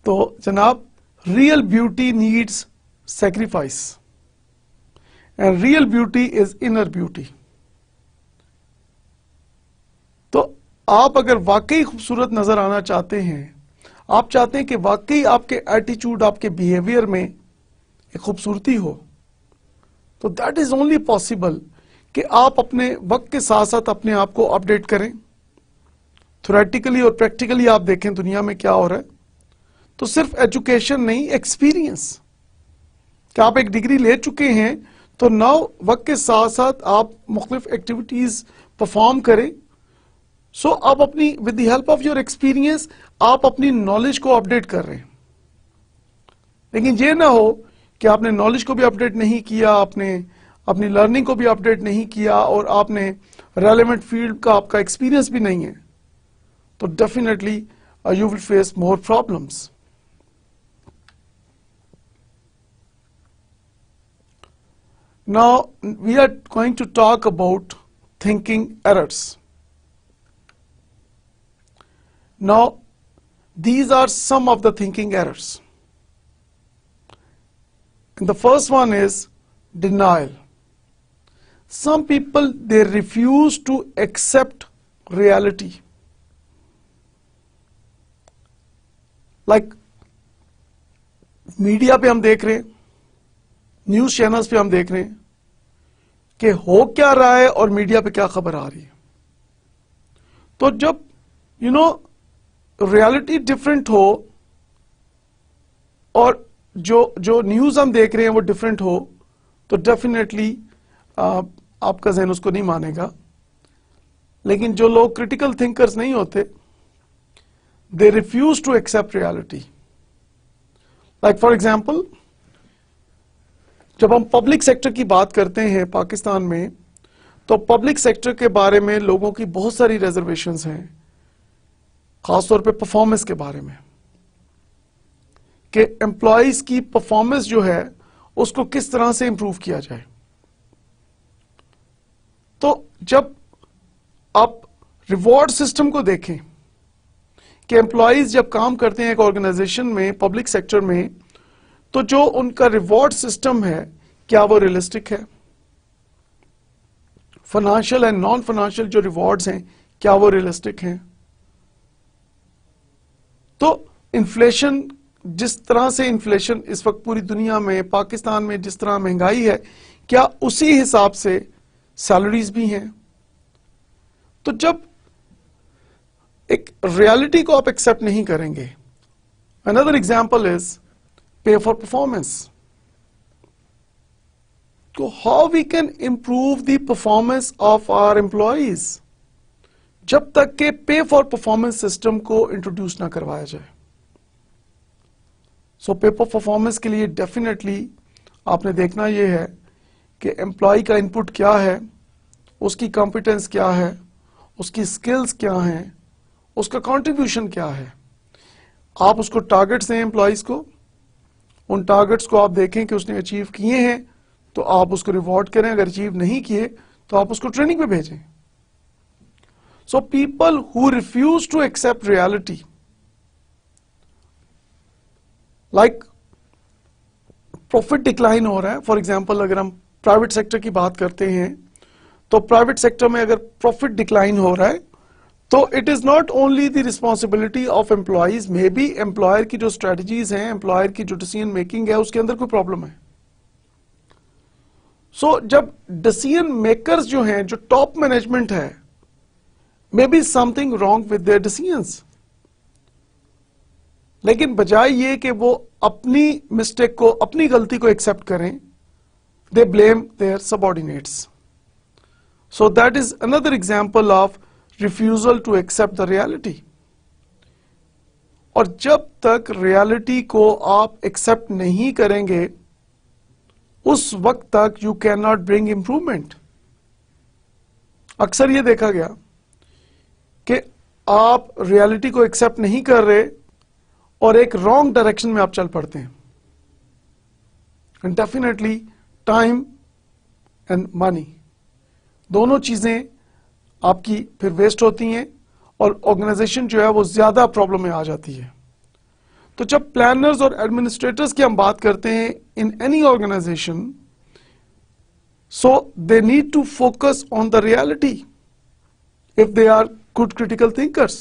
तो जनाब, real beauty needs sacrifice and real beauty is inner beauty. तो आप अगर वाकई खूबसूरत नजर आना चाहते हैं, आप चाहते हैं कि वाकई आपके एटीट्यूड, आपके बिहेवियर में एक खूबसूरती हो, तो दैट इज ओनली पॉसिबल कि आप अपने वक्त के साथ साथ अपने आप को अपडेट करें। थ्योरेटिकली और प्रैक्टिकली आप देखें दुनिया में क्या हो रहा है। तो सिर्फ एजुकेशन नहीं, एक्सपीरियंस, कि आप एक डिग्री ले चुके हैं तो नाउ वक्त के साथ साथ आप मुख्तलिफ एक्टिविटीज परफॉर्म करें। सो आप अपनी with the help of your experience आप अपनी नॉलेज को अपडेट कर रहे हैं। लेकिन ये ना हो कि आपने नॉलेज को भी अपडेट नहीं किया, आपने अपनी लर्निंग को भी अपडेट नहीं किया और आपने रेलेवेंट फील्ड का आपका एक्सपीरियंस भी नहीं है, तो definitely you will face more problems. Now we are going to talk about thinking errors. Now these are some of the thinking errors. And the first one is denial. Some people, they refuse to accept reality. Media पे हम देख रहे हैं, news channels पे हम देख रहे हैं कि हो क्या रहा है और मीडिया पे क्या खबर आ रही है। तो जब रियलिटी डिफरेंट हो और जो न्यूज हम देख रहे हैं वो डिफरेंट हो, तो डेफिनेटली आपका जहन उसको नहीं मानेगा। लेकिन जो लोग क्रिटिकल थिंकर्स नहीं होते, they refuse to accept reality. Like for example, जब हम पब्लिक सेक्टर की बात करते हैं पाकिस्तान में, तो पब्लिक सेक्टर के बारे में लोगों की बहुत सारी रिजर्वेशंस हैं, खासतौर पे परफॉर्मेंस के बारे में, कि एम्प्लॉइज की परफॉर्मेंस जो है उसको किस तरह से इंप्रूव किया जाए। तो जब आप रिवॉर्ड सिस्टम को देखें कि एम्प्लॉइज जब काम करते हैं एक ऑर्गेनाइजेशन में, पब्लिक सेक्टर में, तो जो उनका रिवॉर्ड सिस्टम है क्या वो रियलिस्टिक है? फाइनेंशियल एंड नॉन फाइनेंशियल जो रिवॉर्ड्स हैं क्या वो रियलिस्टिक हैं? तो इन्फ्लेशन, जिस तरह से इन्फ्लेशन इस वक्त पूरी दुनिया में, पाकिस्तान में जिस तरह महंगाई है, क्या उसी हिसाब से सैलरीज भी हैं? तो जब एक रियलिटी को आप एक्सेप्ट नहीं करेंगे, another example is pay for performance. So how we can improve the performance of our employees जब तक के पे फॉर परफॉर्मेंस सिस्टम को इंट्रोड्यूस ना करवाया जाए. सो पे फॉर परफॉर्मेंस के लिए डेफिनेटली आपने देखना ये है कि एम्प्लॉय का इनपुट क्या है, उसकी कॉम्पिटेंस क्या है, उसकी स्किल्स क्या हैं, उसका कंट्रीब्यूशन क्या है. आप उसको टारगेट्स दें एम्प्लॉयज को, उन टारगेट्स को आप देखें कि उसने अचीव किए हैं तो आप उसको रिवॉर्ड करें, अगर अचीव नहीं किए तो आप उसको ट्रेनिंग पे भेजें. So people who refuse to accept reality, like profit decline हो रहा है. फॉर एग्जाम्पल अगर हम प्राइवेट सेक्टर की बात करते हैं तो प्राइवेट सेक्टर में अगर प्रॉफिट डिक्लाइन हो रहा है तो it is not only the responsibility of employees, may be employer की जो स्ट्रेटजीज हैं, एम्प्लॉयर की जो डिसीजन मेकिंग है उसके अंदर कोई प्रॉब्लम है. सो जब डिसीजन मेकर्स जो हैं, जो टॉप मैनेजमेंट है, may be something wrong with their decisions, लेकिन बजाय ये कि वो अपनी मिस्टेक को, अपनी गलती को एक्सेप्ट करें, they blame their subordinates. So that is another example of refusal to accept the reality. और जब तक रियलिटी को आप एक्सेप्ट नहीं करेंगे उस वक्त तक you can not bring improvement. अक्सर ये देखा गया कि आप रियलिटी को एक्सेप्ट नहीं कर रहे और एक रॉन्ग डायरेक्शन में आप चल पड़ते हैं. And definitely time and money दोनों चीजें आपकी फिर वेस्ट होती हैं और ऑर्गेनाइजेशन जो है वो ज्यादा प्रॉब्लम में आ जाती है. तो जब प्लानर्स और एडमिनिस्ट्रेटर्स की हम बात करते हैं in any organisation, so they need to focus on the reality if they are good critical thinkers.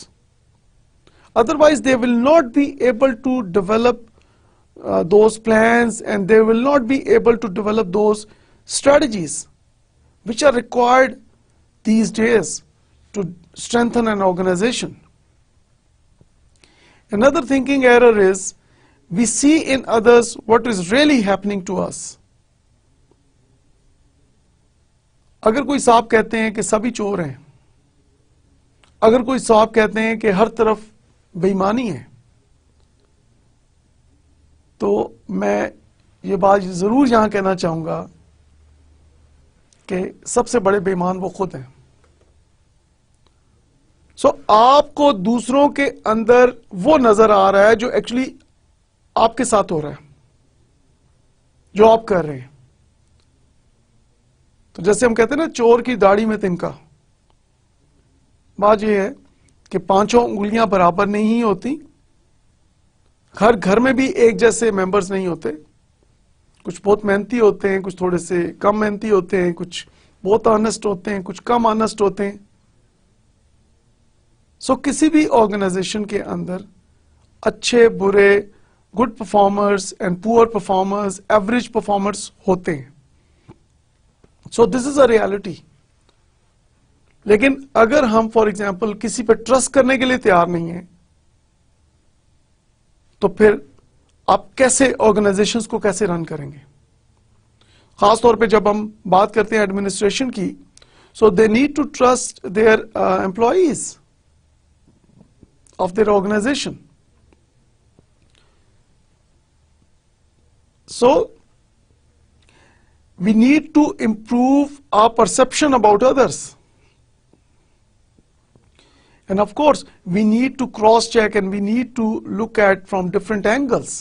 Otherwise, they will not be able to develop those plans, and they will not be able to develop those strategies which are required these days to strengthen an organization. Another thinking error is we see in others what is really happening to us. अगर कोई साहब कहते हैं कि सभी चोर हैं, अगर कोई साहब कहते हैं कि हर तरफ बेईमानी है, तो मैं ये बात जरूर यहां कहना चाहूंगा कि सबसे बड़े बेईमान वो खुद हैं. सो आपको दूसरों के अंदर वो नजर आ रहा है जो एक्चुअली आपके साथ हो रहा है, जो आप कर रहे हैं. तो जैसे हम कहते हैं ना, चोर की दाढ़ी में तिनका. बात यह है कि पांचों उंगलियां बराबर नहीं होती, हर घर में भी एक जैसे मेंबर्स नहीं होते. कुछ बहुत मेहनती होते हैं, कुछ थोड़े से कम मेहनती होते हैं, कुछ बहुत ऑनेस्ट होते हैं, कुछ कम ऑनेस्ट होते हैं. सो किसी भी ऑर्गेनाइजेशन के अंदर अच्छे बुरे, good performers and poor performers, average performers होते हैं. So this is a reality. लेकिन अगर हम फॉर एग्जाम्पल किसी पे ट्रस्ट करने के लिए तैयार नहीं है, तो फिर आप कैसे ऑर्गेनाइजेशंस को कैसे रन करेंगे? खास तौर पे जब हम बात करते हैं एडमिनिस्ट्रेशन की, so they need to trust their employees of their organization. So we need to improve our perception about others, and of course we need to cross check and we need to look at from different angles.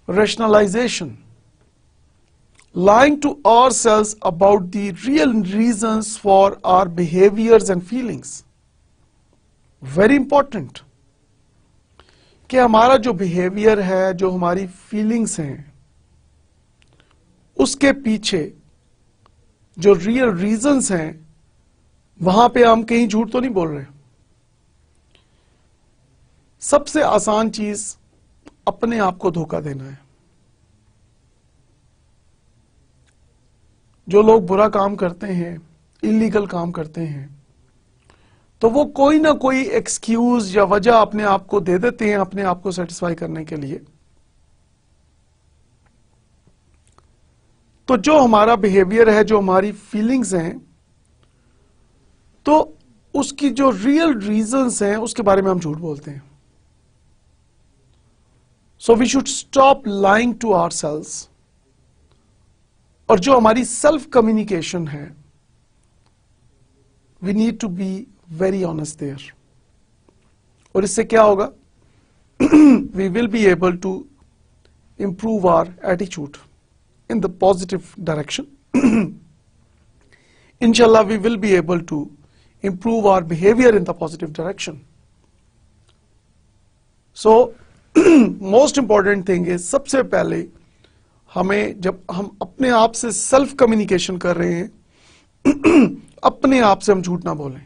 Rationalization, lying to ourselves about the real reasons for our behaviors and feelings. Very important कि हमारा जो behaviour है, जो हमारी feelings हैं, उसके पीछे जो रियल रीजंस हैं, वहां पे हम कहीं झूठ तो नहीं बोल रहे. सबसे आसान चीज अपने आप को धोखा देना है. जो लोग बुरा काम करते हैं, इलीगल काम करते हैं, तो वो कोई ना कोई एक्सक्यूज या वजह अपने आप को दे देते हैं अपने आप को सेटिस्फाई करने के लिए. तो जो हमारा बिहेवियर है, जो हमारी फीलिंग्स हैं, तो उसकी जो रियल रीजंस हैं उसके बारे में हम झूठ बोलते हैं. So we should stop lying to ourselves. और जो हमारी सेल्फ कम्युनिकेशन है, we need to be very honest there. और इससे क्या होगा? We will be able to improve our attitude in the positive direction. Inshallah, we will be able to improve our behavior in the positive direction. So, most important thing is, सबसे पहले हमें, जब हम अपने आप से सेल्फ कम्युनिकेशन कर रहे हैं, अपने आप से हम झूठ ना बोलें.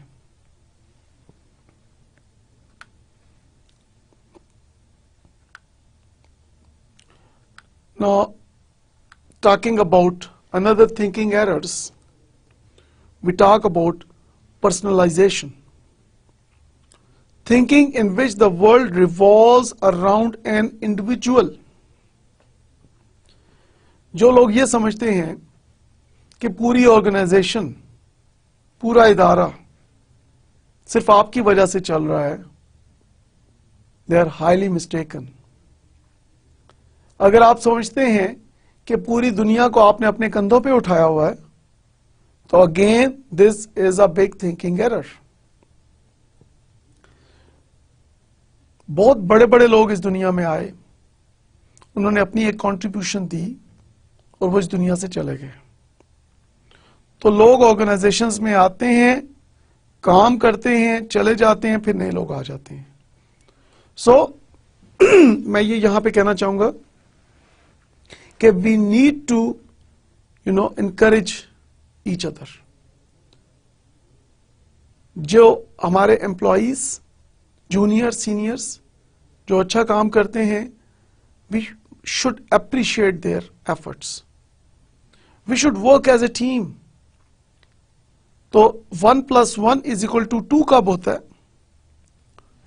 Now, talking about another thinking errors, we talk about personalization. Thinking in which the world revolves around an individual. जो लोग ये समझते हैं कि पूरी ऑर्गेनाइजेशन, पूरा इदारा सिर्फ आपकी वजह से चल रहा है, they are highly mistaken. अगर आप समझते हैं कि पूरी दुनिया को आपने अपने कंधों पे उठाया हुआ है, तो again this is a big thinking error. बहुत बड़े बड़े लोग इस दुनिया में आए, उन्होंने अपनी एक कंट्रीब्यूशन दी और वो इस दुनिया से चले गए. तो लोग ऑर्गेनाइजेशंस में आते हैं, काम करते हैं, चले जाते हैं, फिर नए लोग आ जाते हैं. सो मैं ये यहां पे कहना चाहूंगा कि we need to encourage each other. जो हमारे एम्प्लॉइज, जूनियर, सीनियर्स जो अच्छा काम करते हैं, we should appreciate their efforts. We should work as a team. तो 1+1 = 2 कब होता है?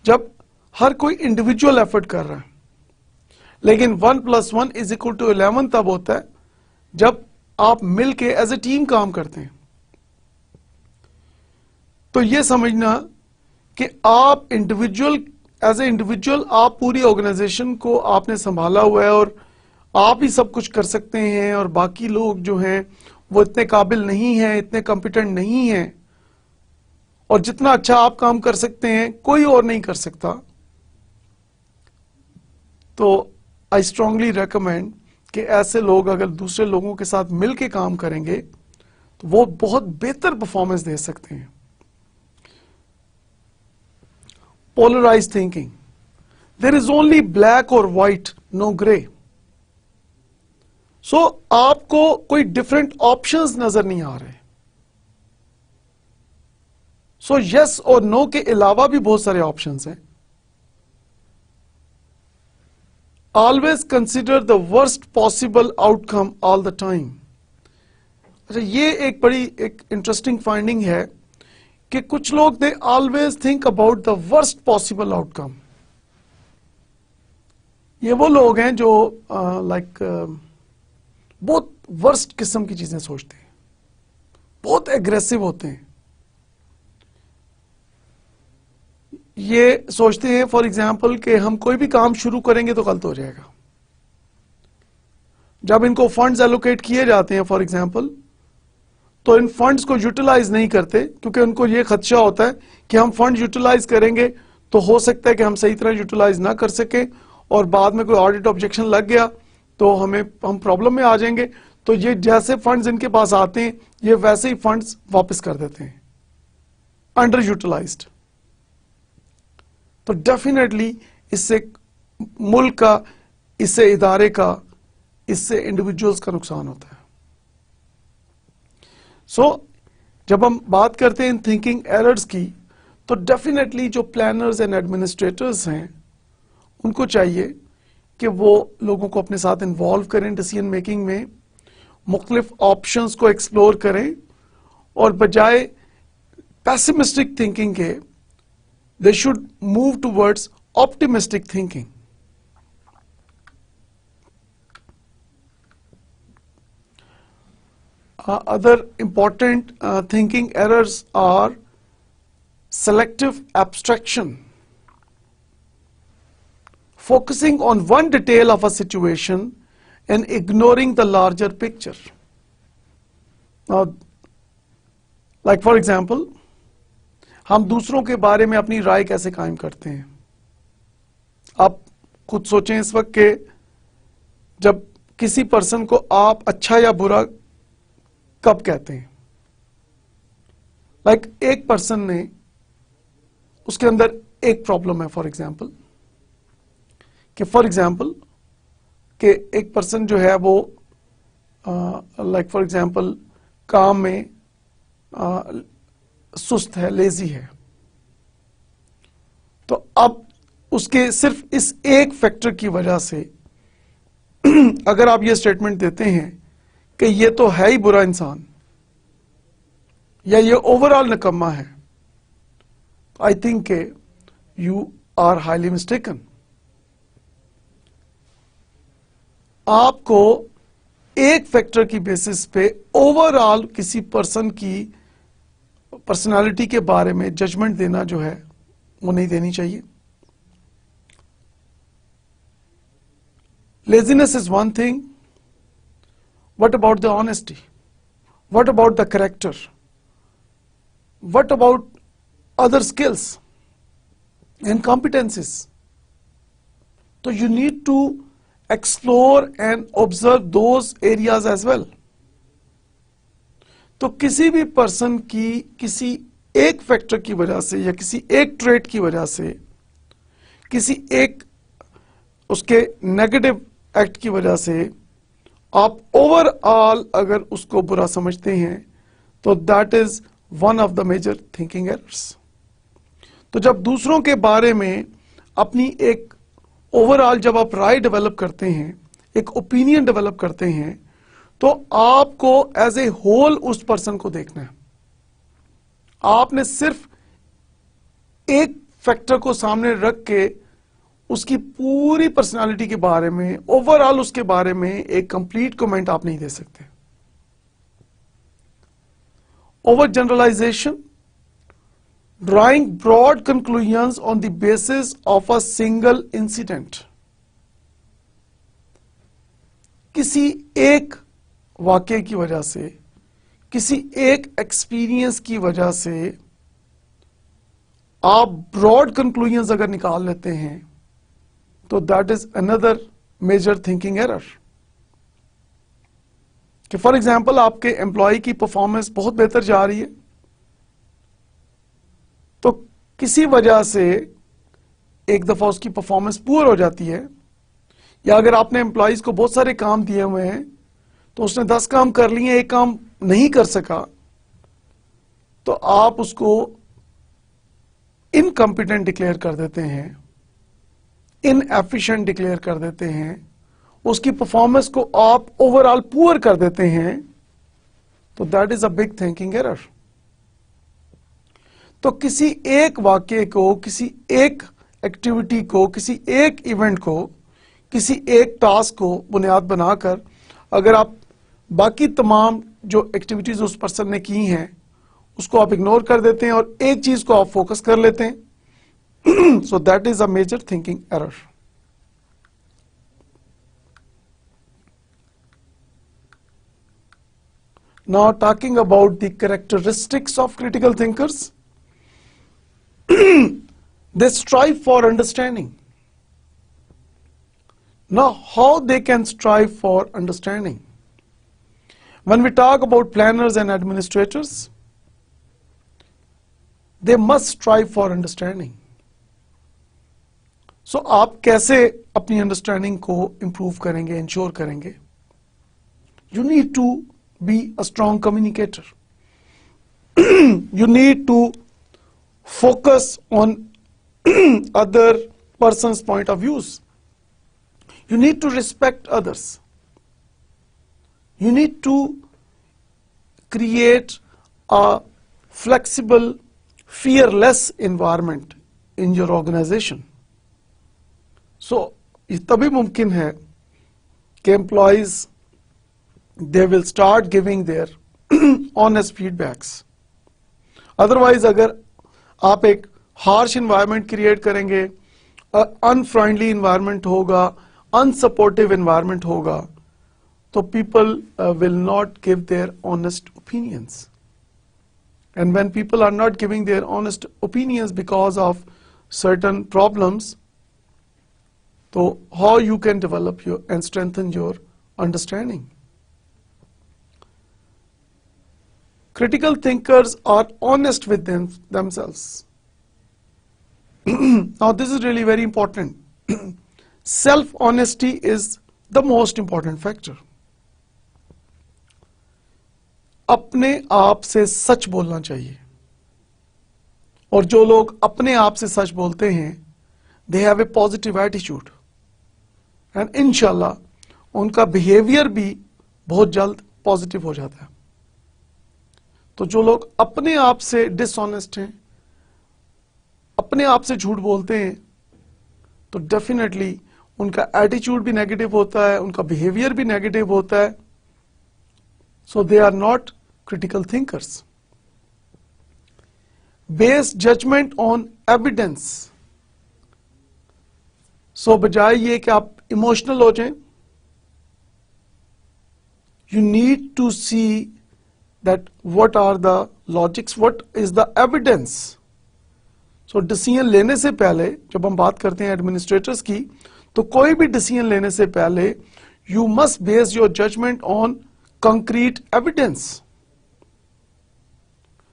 जब हर कोई इंडिविजुअल एफर्ट कर रहा है. लेकिन 1+1 = 11 तब होता है जब आप मिलके एज ए टीम काम करते हैं. तो ये समझना कि आप एज ए इंडिविजुअल आप पूरी ऑर्गेनाइजेशन को आपने संभाला हुआ है और आप ही सब कुछ कर सकते हैं, और बाकी लोग जो हैं वो इतने काबिल नहीं हैं, इतने कॉम्पिटेंट नहीं हैं, और जितना अच्छा आप काम कर सकते हैं कोई और नहीं कर सकता. तो आई स्ट्रांगली रेकमेंड कि ऐसे लोग अगर दूसरे लोगों के साथ मिलकर काम करेंगे तो वो बहुत बेहतर परफॉर्मेंस दे सकते हैं. Polarise thinking. There is only black और व्हाइट, नो ग्रे. सो आपको कोई डिफरेंट ऑप्शंस नजर नहीं आ रहे. सो यस और नो के अलावा भी बहुत सारे ऑप्शंस हैं. Always consider the worst possible outcome all the time. अच्छा, ये एक बड़ी एक इंटरेस्टिंग फाइंडिंग है कि कुछ लोग they always think about the worst possible outcome. ये वो लोग हैं जो बहुत वर्स्ट किस्म की चीजें सोचते हैं, बहुत एग्रेसिव होते हैं. ये सोचते हैं फॉर एग्जाम्पल कि हम कोई भी काम शुरू करेंगे तो गलत हो जाएगा. जब इनको फंड्स एलोकेट किए जाते हैं फॉर एग्जाम्पल, तो इन फंड्स को यूटिलाइज नहीं करते, क्योंकि उनको ये खदशा होता है कि हम फंड यूटिलाइज करेंगे तो हो सकता है कि हम सही तरह यूटिलाइज ना कर सके और बाद में कोई ऑडिट ऑब्जेक्शन लग गया तो हम प्रॉब्लम में आ जाएंगे. तो ये जैसे फंड्स इनके पास आते हैं ये वैसे ही फंड्स वापस कर देते हैं अंडर यूटिलाइज्ड. तो डेफिनेटली इससे मुल्क का, इससे इदारे का, इससे इंडिविजुअल्स का नुकसान होता है. सो जब हम बात करते हैं इन थिंकिंग एरर्स की, तो डेफिनेटली जो प्लानर्स एंड एडमिनिस्ट्रेटर्स हैं उनको चाहिए कि वो लोगों को अपने साथ इन्वॉल्व करें डिसीजन मेकिंग में, मुख्तलिफ ऑप्शंस को एक्सप्लोर करें, और बजाय पैसिमिस्टिक थिंकिंग के they should move towards optimistic thinking. Other important thinking errors are selective abstraction, focusing on one detail of a situation and ignoring the larger picture. Now, like for example, हम दूसरों के बारे में अपनी राय कैसे कायम करते हैं? आप खुद सोचें इस वक्त के जब किसी पर्सन को आप अच्छा या बुरा कब कहते हैं? लाइक एक पर्सन ने, उसके अंदर एक प्रॉब्लम है फॉर एग्जाम्पल, कि एक पर्सन जो है वो लाइक फॉर एग्जाम्पल काम में सुस्त है, लेजी है, तो अब उसके सिर्फ इस एक फैक्टर की वजह से अगर आप ये स्टेटमेंट देते हैं कि ये तो है ही बुरा इंसान या ये ओवरऑल निकम्मा है, आई थिंक के यू आर हाईली मिस्टेकन. आपको एक फैक्टर की बेसिस पे ओवरऑल किसी पर्सन की पर्सनालिटी के बारे में जजमेंट देना जो है वो नहीं देनी चाहिए. Laziness is one thing. What about the honesty? What about the character? What about other skills and competencies? So you need to explore and observe those areas as well. तो किसी भी पर्सन की किसी एक फैक्टर की वजह से या किसी एक ट्रेट की वजह से, किसी एक उसके नेगेटिव एक्ट की वजह से आप ओवरऑल अगर उसको बुरा समझते हैं तो that is one of the major thinking errors. तो जब दूसरों के बारे में अपनी एक ओवरऑल जब आप राय डेवलप करते हैं, एक ओपिनियन डेवलप करते हैं, तो आपको एज ए होल उस पर्सन को देखना है. आपने सिर्फ एक फैक्टर को सामने रख के उसकी पूरी पर्सनालिटी के बारे में, ओवरऑल उसके बारे में एक कंप्लीट कमेंट आप नहीं दे सकते. Over generalisation, drawing broad conclusions on the basis of a single incident. किसी एक वाकये की वजह से, किसी एक एक्सपीरियंस की वजह से आप ब्रॉड कंक्लूजन्स अगर निकाल लेते हैं तो that is another major thinking error. कि फॉर एग्जाम्पल आपके एम्प्लॉय की परफॉर्मेंस बहुत बेहतर जा रही है, तो किसी वजह से एक दफा उसकी परफॉर्मेंस पुअर हो जाती है, या अगर आपने एम्प्लॉयज को बहुत सारे काम दिए हुए हैं तो उसने 10 काम कर लिए, एक काम नहीं कर सका, तो आप उसको इनकम्पिटेंट डिक्लेयर कर देते हैं, इनएफिशिएंट डिक्लेयर कर देते हैं, उसकी परफॉर्मेंस को आप ओवरऑल पुअर कर देते हैं, तो that is a big thinking error. तो किसी एक वाक्य को, किसी एक एक्टिविटी को, किसी एक इवेंट को, किसी एक टास्क को बुनियाद बनाकर अगर आप बाकी तमाम जो एक्टिविटीज उस पर्सन ने की हैं उसको आप इग्नोर कर देते हैं और एक चीज को आप फोकस कर लेते हैं, so that is a major thinking error. Now talking about the characteristics of critical thinkers, they strive for understanding. Now how they can strive for understanding? When we talk about planners and administrators, they must strive for understanding. So आप कैसे अपनी understanding को improve करेंगे, ensure करेंगे? You need to be a strong communicator. You need to focus on other person's point of views. You need to respect others. You need to create a flexible, fearless environment in your organization. So ये तभी मुमकिन है कि employees they will start giving their honest feedbacks. Otherwise अगर आप एक harsh environment create करेंगे, unfriendly environment होगा, अनसपोर्टिव इन्वायरमेंट होगा, तो people will not give their honest opinions. And when people are not giving their honest opinions because of certain problems, so how you can develop your and strengthen your understanding? Critical thinkers are honest with themselves. Now this is really very important. Self-honesty is the most important factor. अपने आप से सच बोलना चाहिए, और जो लोग अपने आप से सच बोलते हैं, they have a positive attitude, and इंशाल्लाह उनका बिहेवियर भी बहुत जल्द पॉजिटिव हो जाता है। तो जो लोग अपने आप से डिसऑनेस्ट हैं, अपने आप से झूठ बोलते हैं, तो डेफिनेटली उनका एटीट्यूड भी नेगेटिव होता है, उनका बिहेवियर भी नेगेटिव होता है। So they are not critical thinkers. Base judgment on evidence. So बजाय ये कि आप इमोशनल हो जाएं, you need to see that what are the logics, what is the evidence. So decision लेने से पहले, जब हम बात करते हैं एडमिनिस्ट्रेटर्स की, तो कोई भी डिसीजन लेने से पहले you must base your judgment on concrete evidence.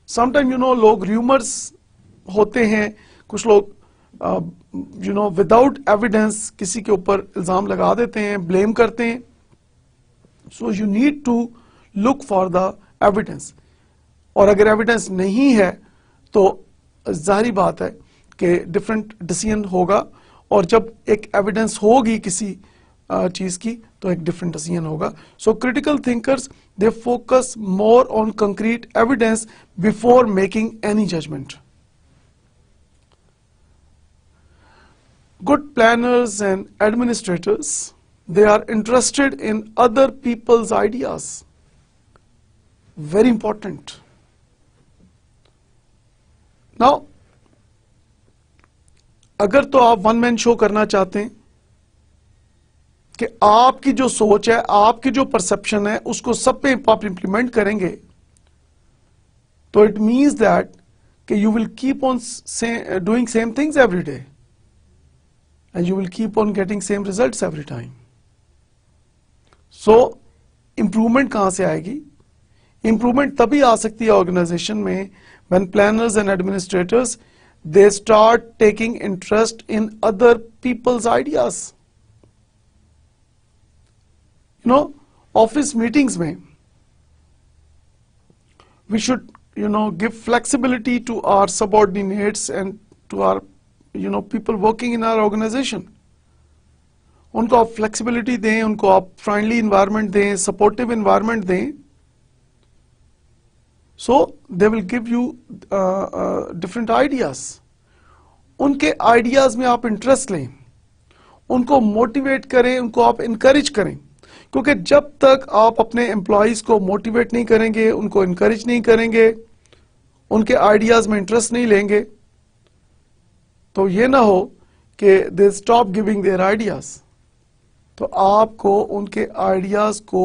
Sometime लोग रूमर्स होते हैं, कुछ लोग विदाउट एविडेंस किसी के ऊपर इल्जाम लगा देते हैं, ब्लेम करते हैं। So you need to look for the evidence, और अगर एविडेंस नहीं है तो जाहिर बात है कि डिफरेंट डिसीजन होगा, और जब एक एविडेंस होगी किसी चीज की तो एक डिफरेंट डिसीजन होगा। So critical thinkers they focus more on concrete evidence before making any judgement. Good planners and administrators, they are interested in other people's ideas, very important. Now अगर तो आप वन मैन शो करना चाहते हैं कि आपकी जो सोच है, आपकी जो परसेप्शन है, उसको सब पे आप इंप्लीमेंट करेंगे, तो इट मीन्स दैट कि you will keep on doing same things every day, and you will keep on getting same results every time. So improvement कहां से आएगी? इंप्रूवमेंट तभी आ सकती है ऑर्गेनाइजेशन में when planners and administrators they start taking interest in other people's ideas. Office meetings में we should give flexibility to our subordinates and to our people working in our organization. उनको आप flexibility दें, उनको आप friendly environment दें, supportive environment दें, so they will give you different ideas. उनके ideas में आप interest लें, उनको motivate करें, उनको आप encourage करें, क्योंकि जब तक आप अपने एम्प्लॉइज को मोटिवेट नहीं करेंगे, उनको इनकरेज नहीं करेंगे, उनके आइडियाज में इंटरेस्ट नहीं लेंगे, तो ये ना हो कि they stop giving their ideas. तो आपको उनके आइडियाज को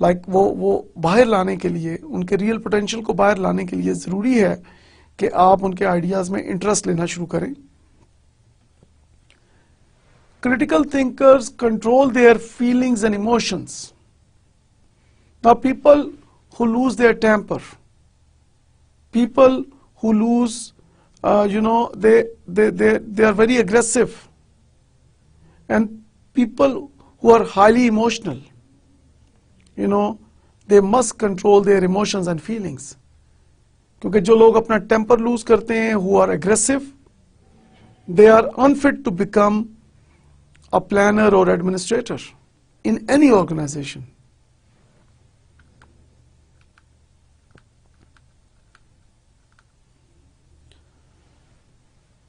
वो बाहर लाने के लिए, उनके रियल पोटेंशियल को बाहर लाने के लिए जरूरी है कि आप उनके आइडियाज में इंटरेस्ट लेना शुरू करें। Critical thinkers control their feelings and emotions. Now people who lose their temper, people who lose, they are very aggressive, and people who are highly emotional, they must control their emotions and feelings. क्योंकि जो लोग अपना temper loose करते हैं, who are aggressive, they are unfit to become a planner or administrator in any organization.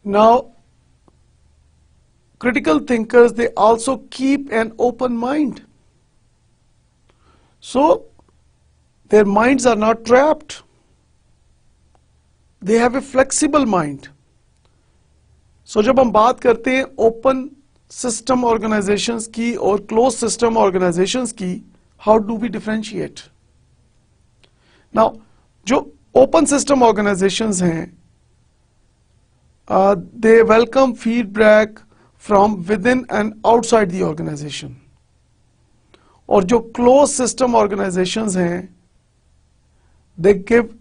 Now, critical thinkers, they also keep an open mind. So, their minds are not trapped. They have a flexible mind. So जब हम बात करते हैं open system organizations की और closed system organizations की, how do we differentiate? Now, जो open system organizations हैं, they welcome feedback from within and outside the organization. और जो closed system organizations हैं, they give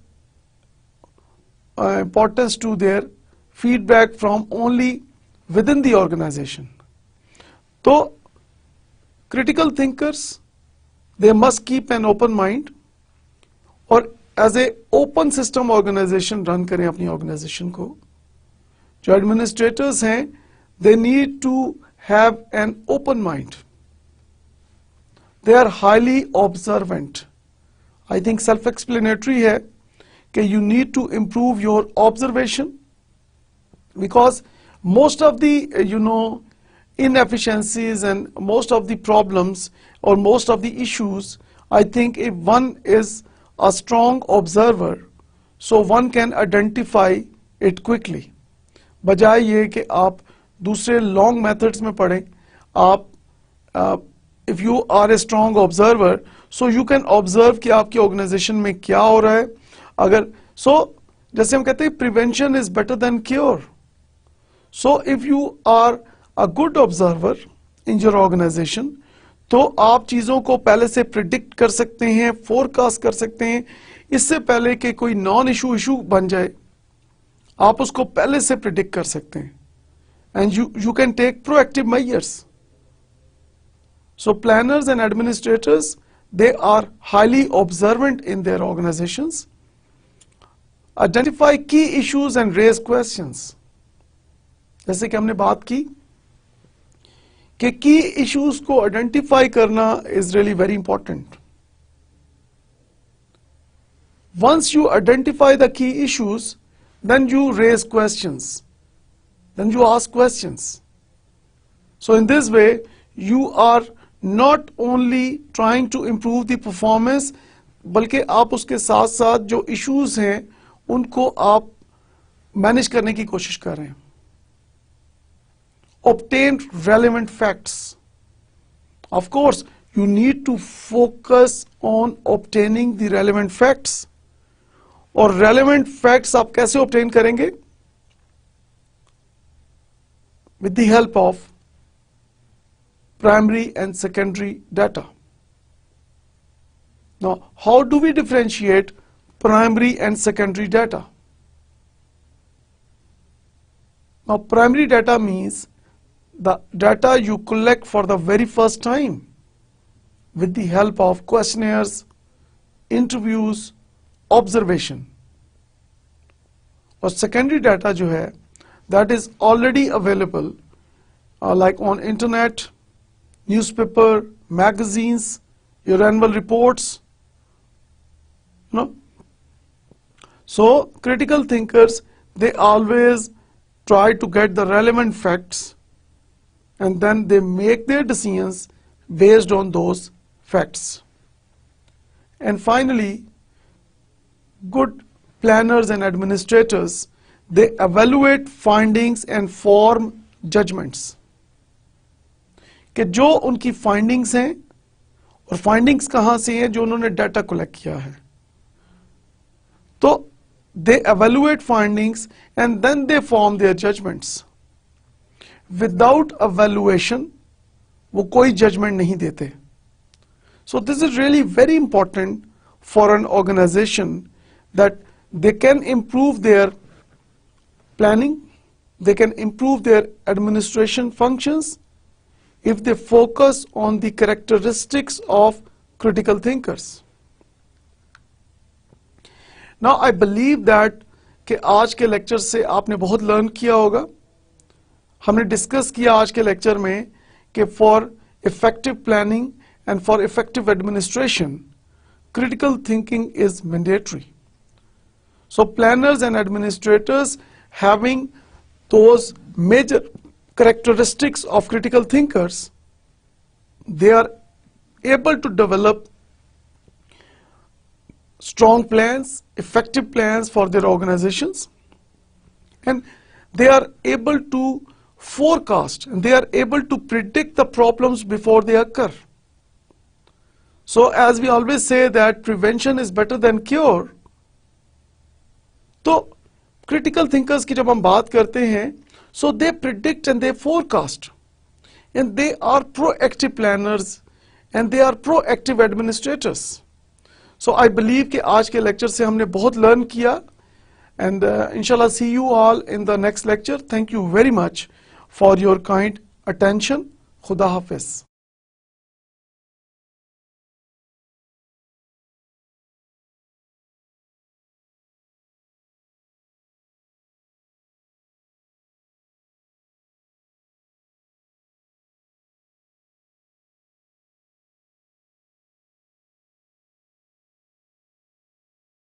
importance to their feedback from only within the organization. So, critical thinkers, they must keep an open mind और as a open system organization run करें अपनी organization को. जो administrators हैं, they need to have an open mind. They are highly observant. I think self-explanatory है कि you need to improve your observation because most of the inefficiencies and most of the problems or most of the issues, I think if one is a strong observer, so one can identify it quickly. बजाय ये कि आप दूसरे long methods में पढ़ें, आप if you are a strong observer, so you can observe कि आपकी organization में क्या हो रहा है. अगर जैसे हम कहते हैं prevention is better than cure. So if you are a good observer in your organization, तो आप चीज़ों को पहले से predict कर सकते हैं, forecast कर सकते हैं, इससे पहले कि कोई non issue बन जाए, आप उसको पहले से predict कर सकते हैं. And you can take proactive measures. So planners and administrators, they are highly observant in their organizations. Identify key issues and raise questions. जैसे कि हमने बात की कि key issues को identify करना is really very important. Once you identify the key issues, then you raise questions. Then you ask questions. So in this way, you are not only trying to improve the performance, बल्कि आप उसके साथ साथ जो issues हैं, उनको आप manage करने की कोशिश कर रहे हैं. Obtain relevant facts. Of course, you need to focus on obtaining the relevant facts. और relevant facts आप कैसे obtain करेंगे? With the help of primary and secondary data. Now, how do we differentiate primary and secondary data? Now, primary data means the data you collect for the very first time with the help of questionnaires, interviews, observation. और secondary data जो है, that is already available like on internet, newspaper, magazines, your annual reports. So critical thinkers, they always try to get the relevant facts and then they make their decisions based on those facts. And finally, good planners and administrators, they evaluate findings and form judgments. कि जो उनकी findings हैं और findings कहाँ से हैं जो उन्होंने data collect किया है. तो they evaluate findings and then they form their judgments. Without evaluation, वो कोई judgment नहीं देते. So this is really very important for an organization that they can improve their planning, they can improve their administration functions if they focus on the characteristics of critical thinkers. Now I believe that कि आज के lecture से आपने बहुत learn किया होगा. हमने discuss किया आज के लेक्चर में कि for effective planning and for effective administration critical thinking is mandatory. So planners and administrators having those major characteristics of critical thinkers, they are able to develop strong plans, effective plans for their organizations, and they are able to forecast and they are able to predict the problems before they occur. So as we always say that prevention is better than cure, तो critical thinkers की जब हम बात करते हैं, so they predict and they forecast and they are proactive planners and they are proactive administrators. So I believe कि आज के lecture से हमने बहुत learn किया, and inshallah see you all in the next lecture. Thank you very much for your kind attention. Khuda Hafiz.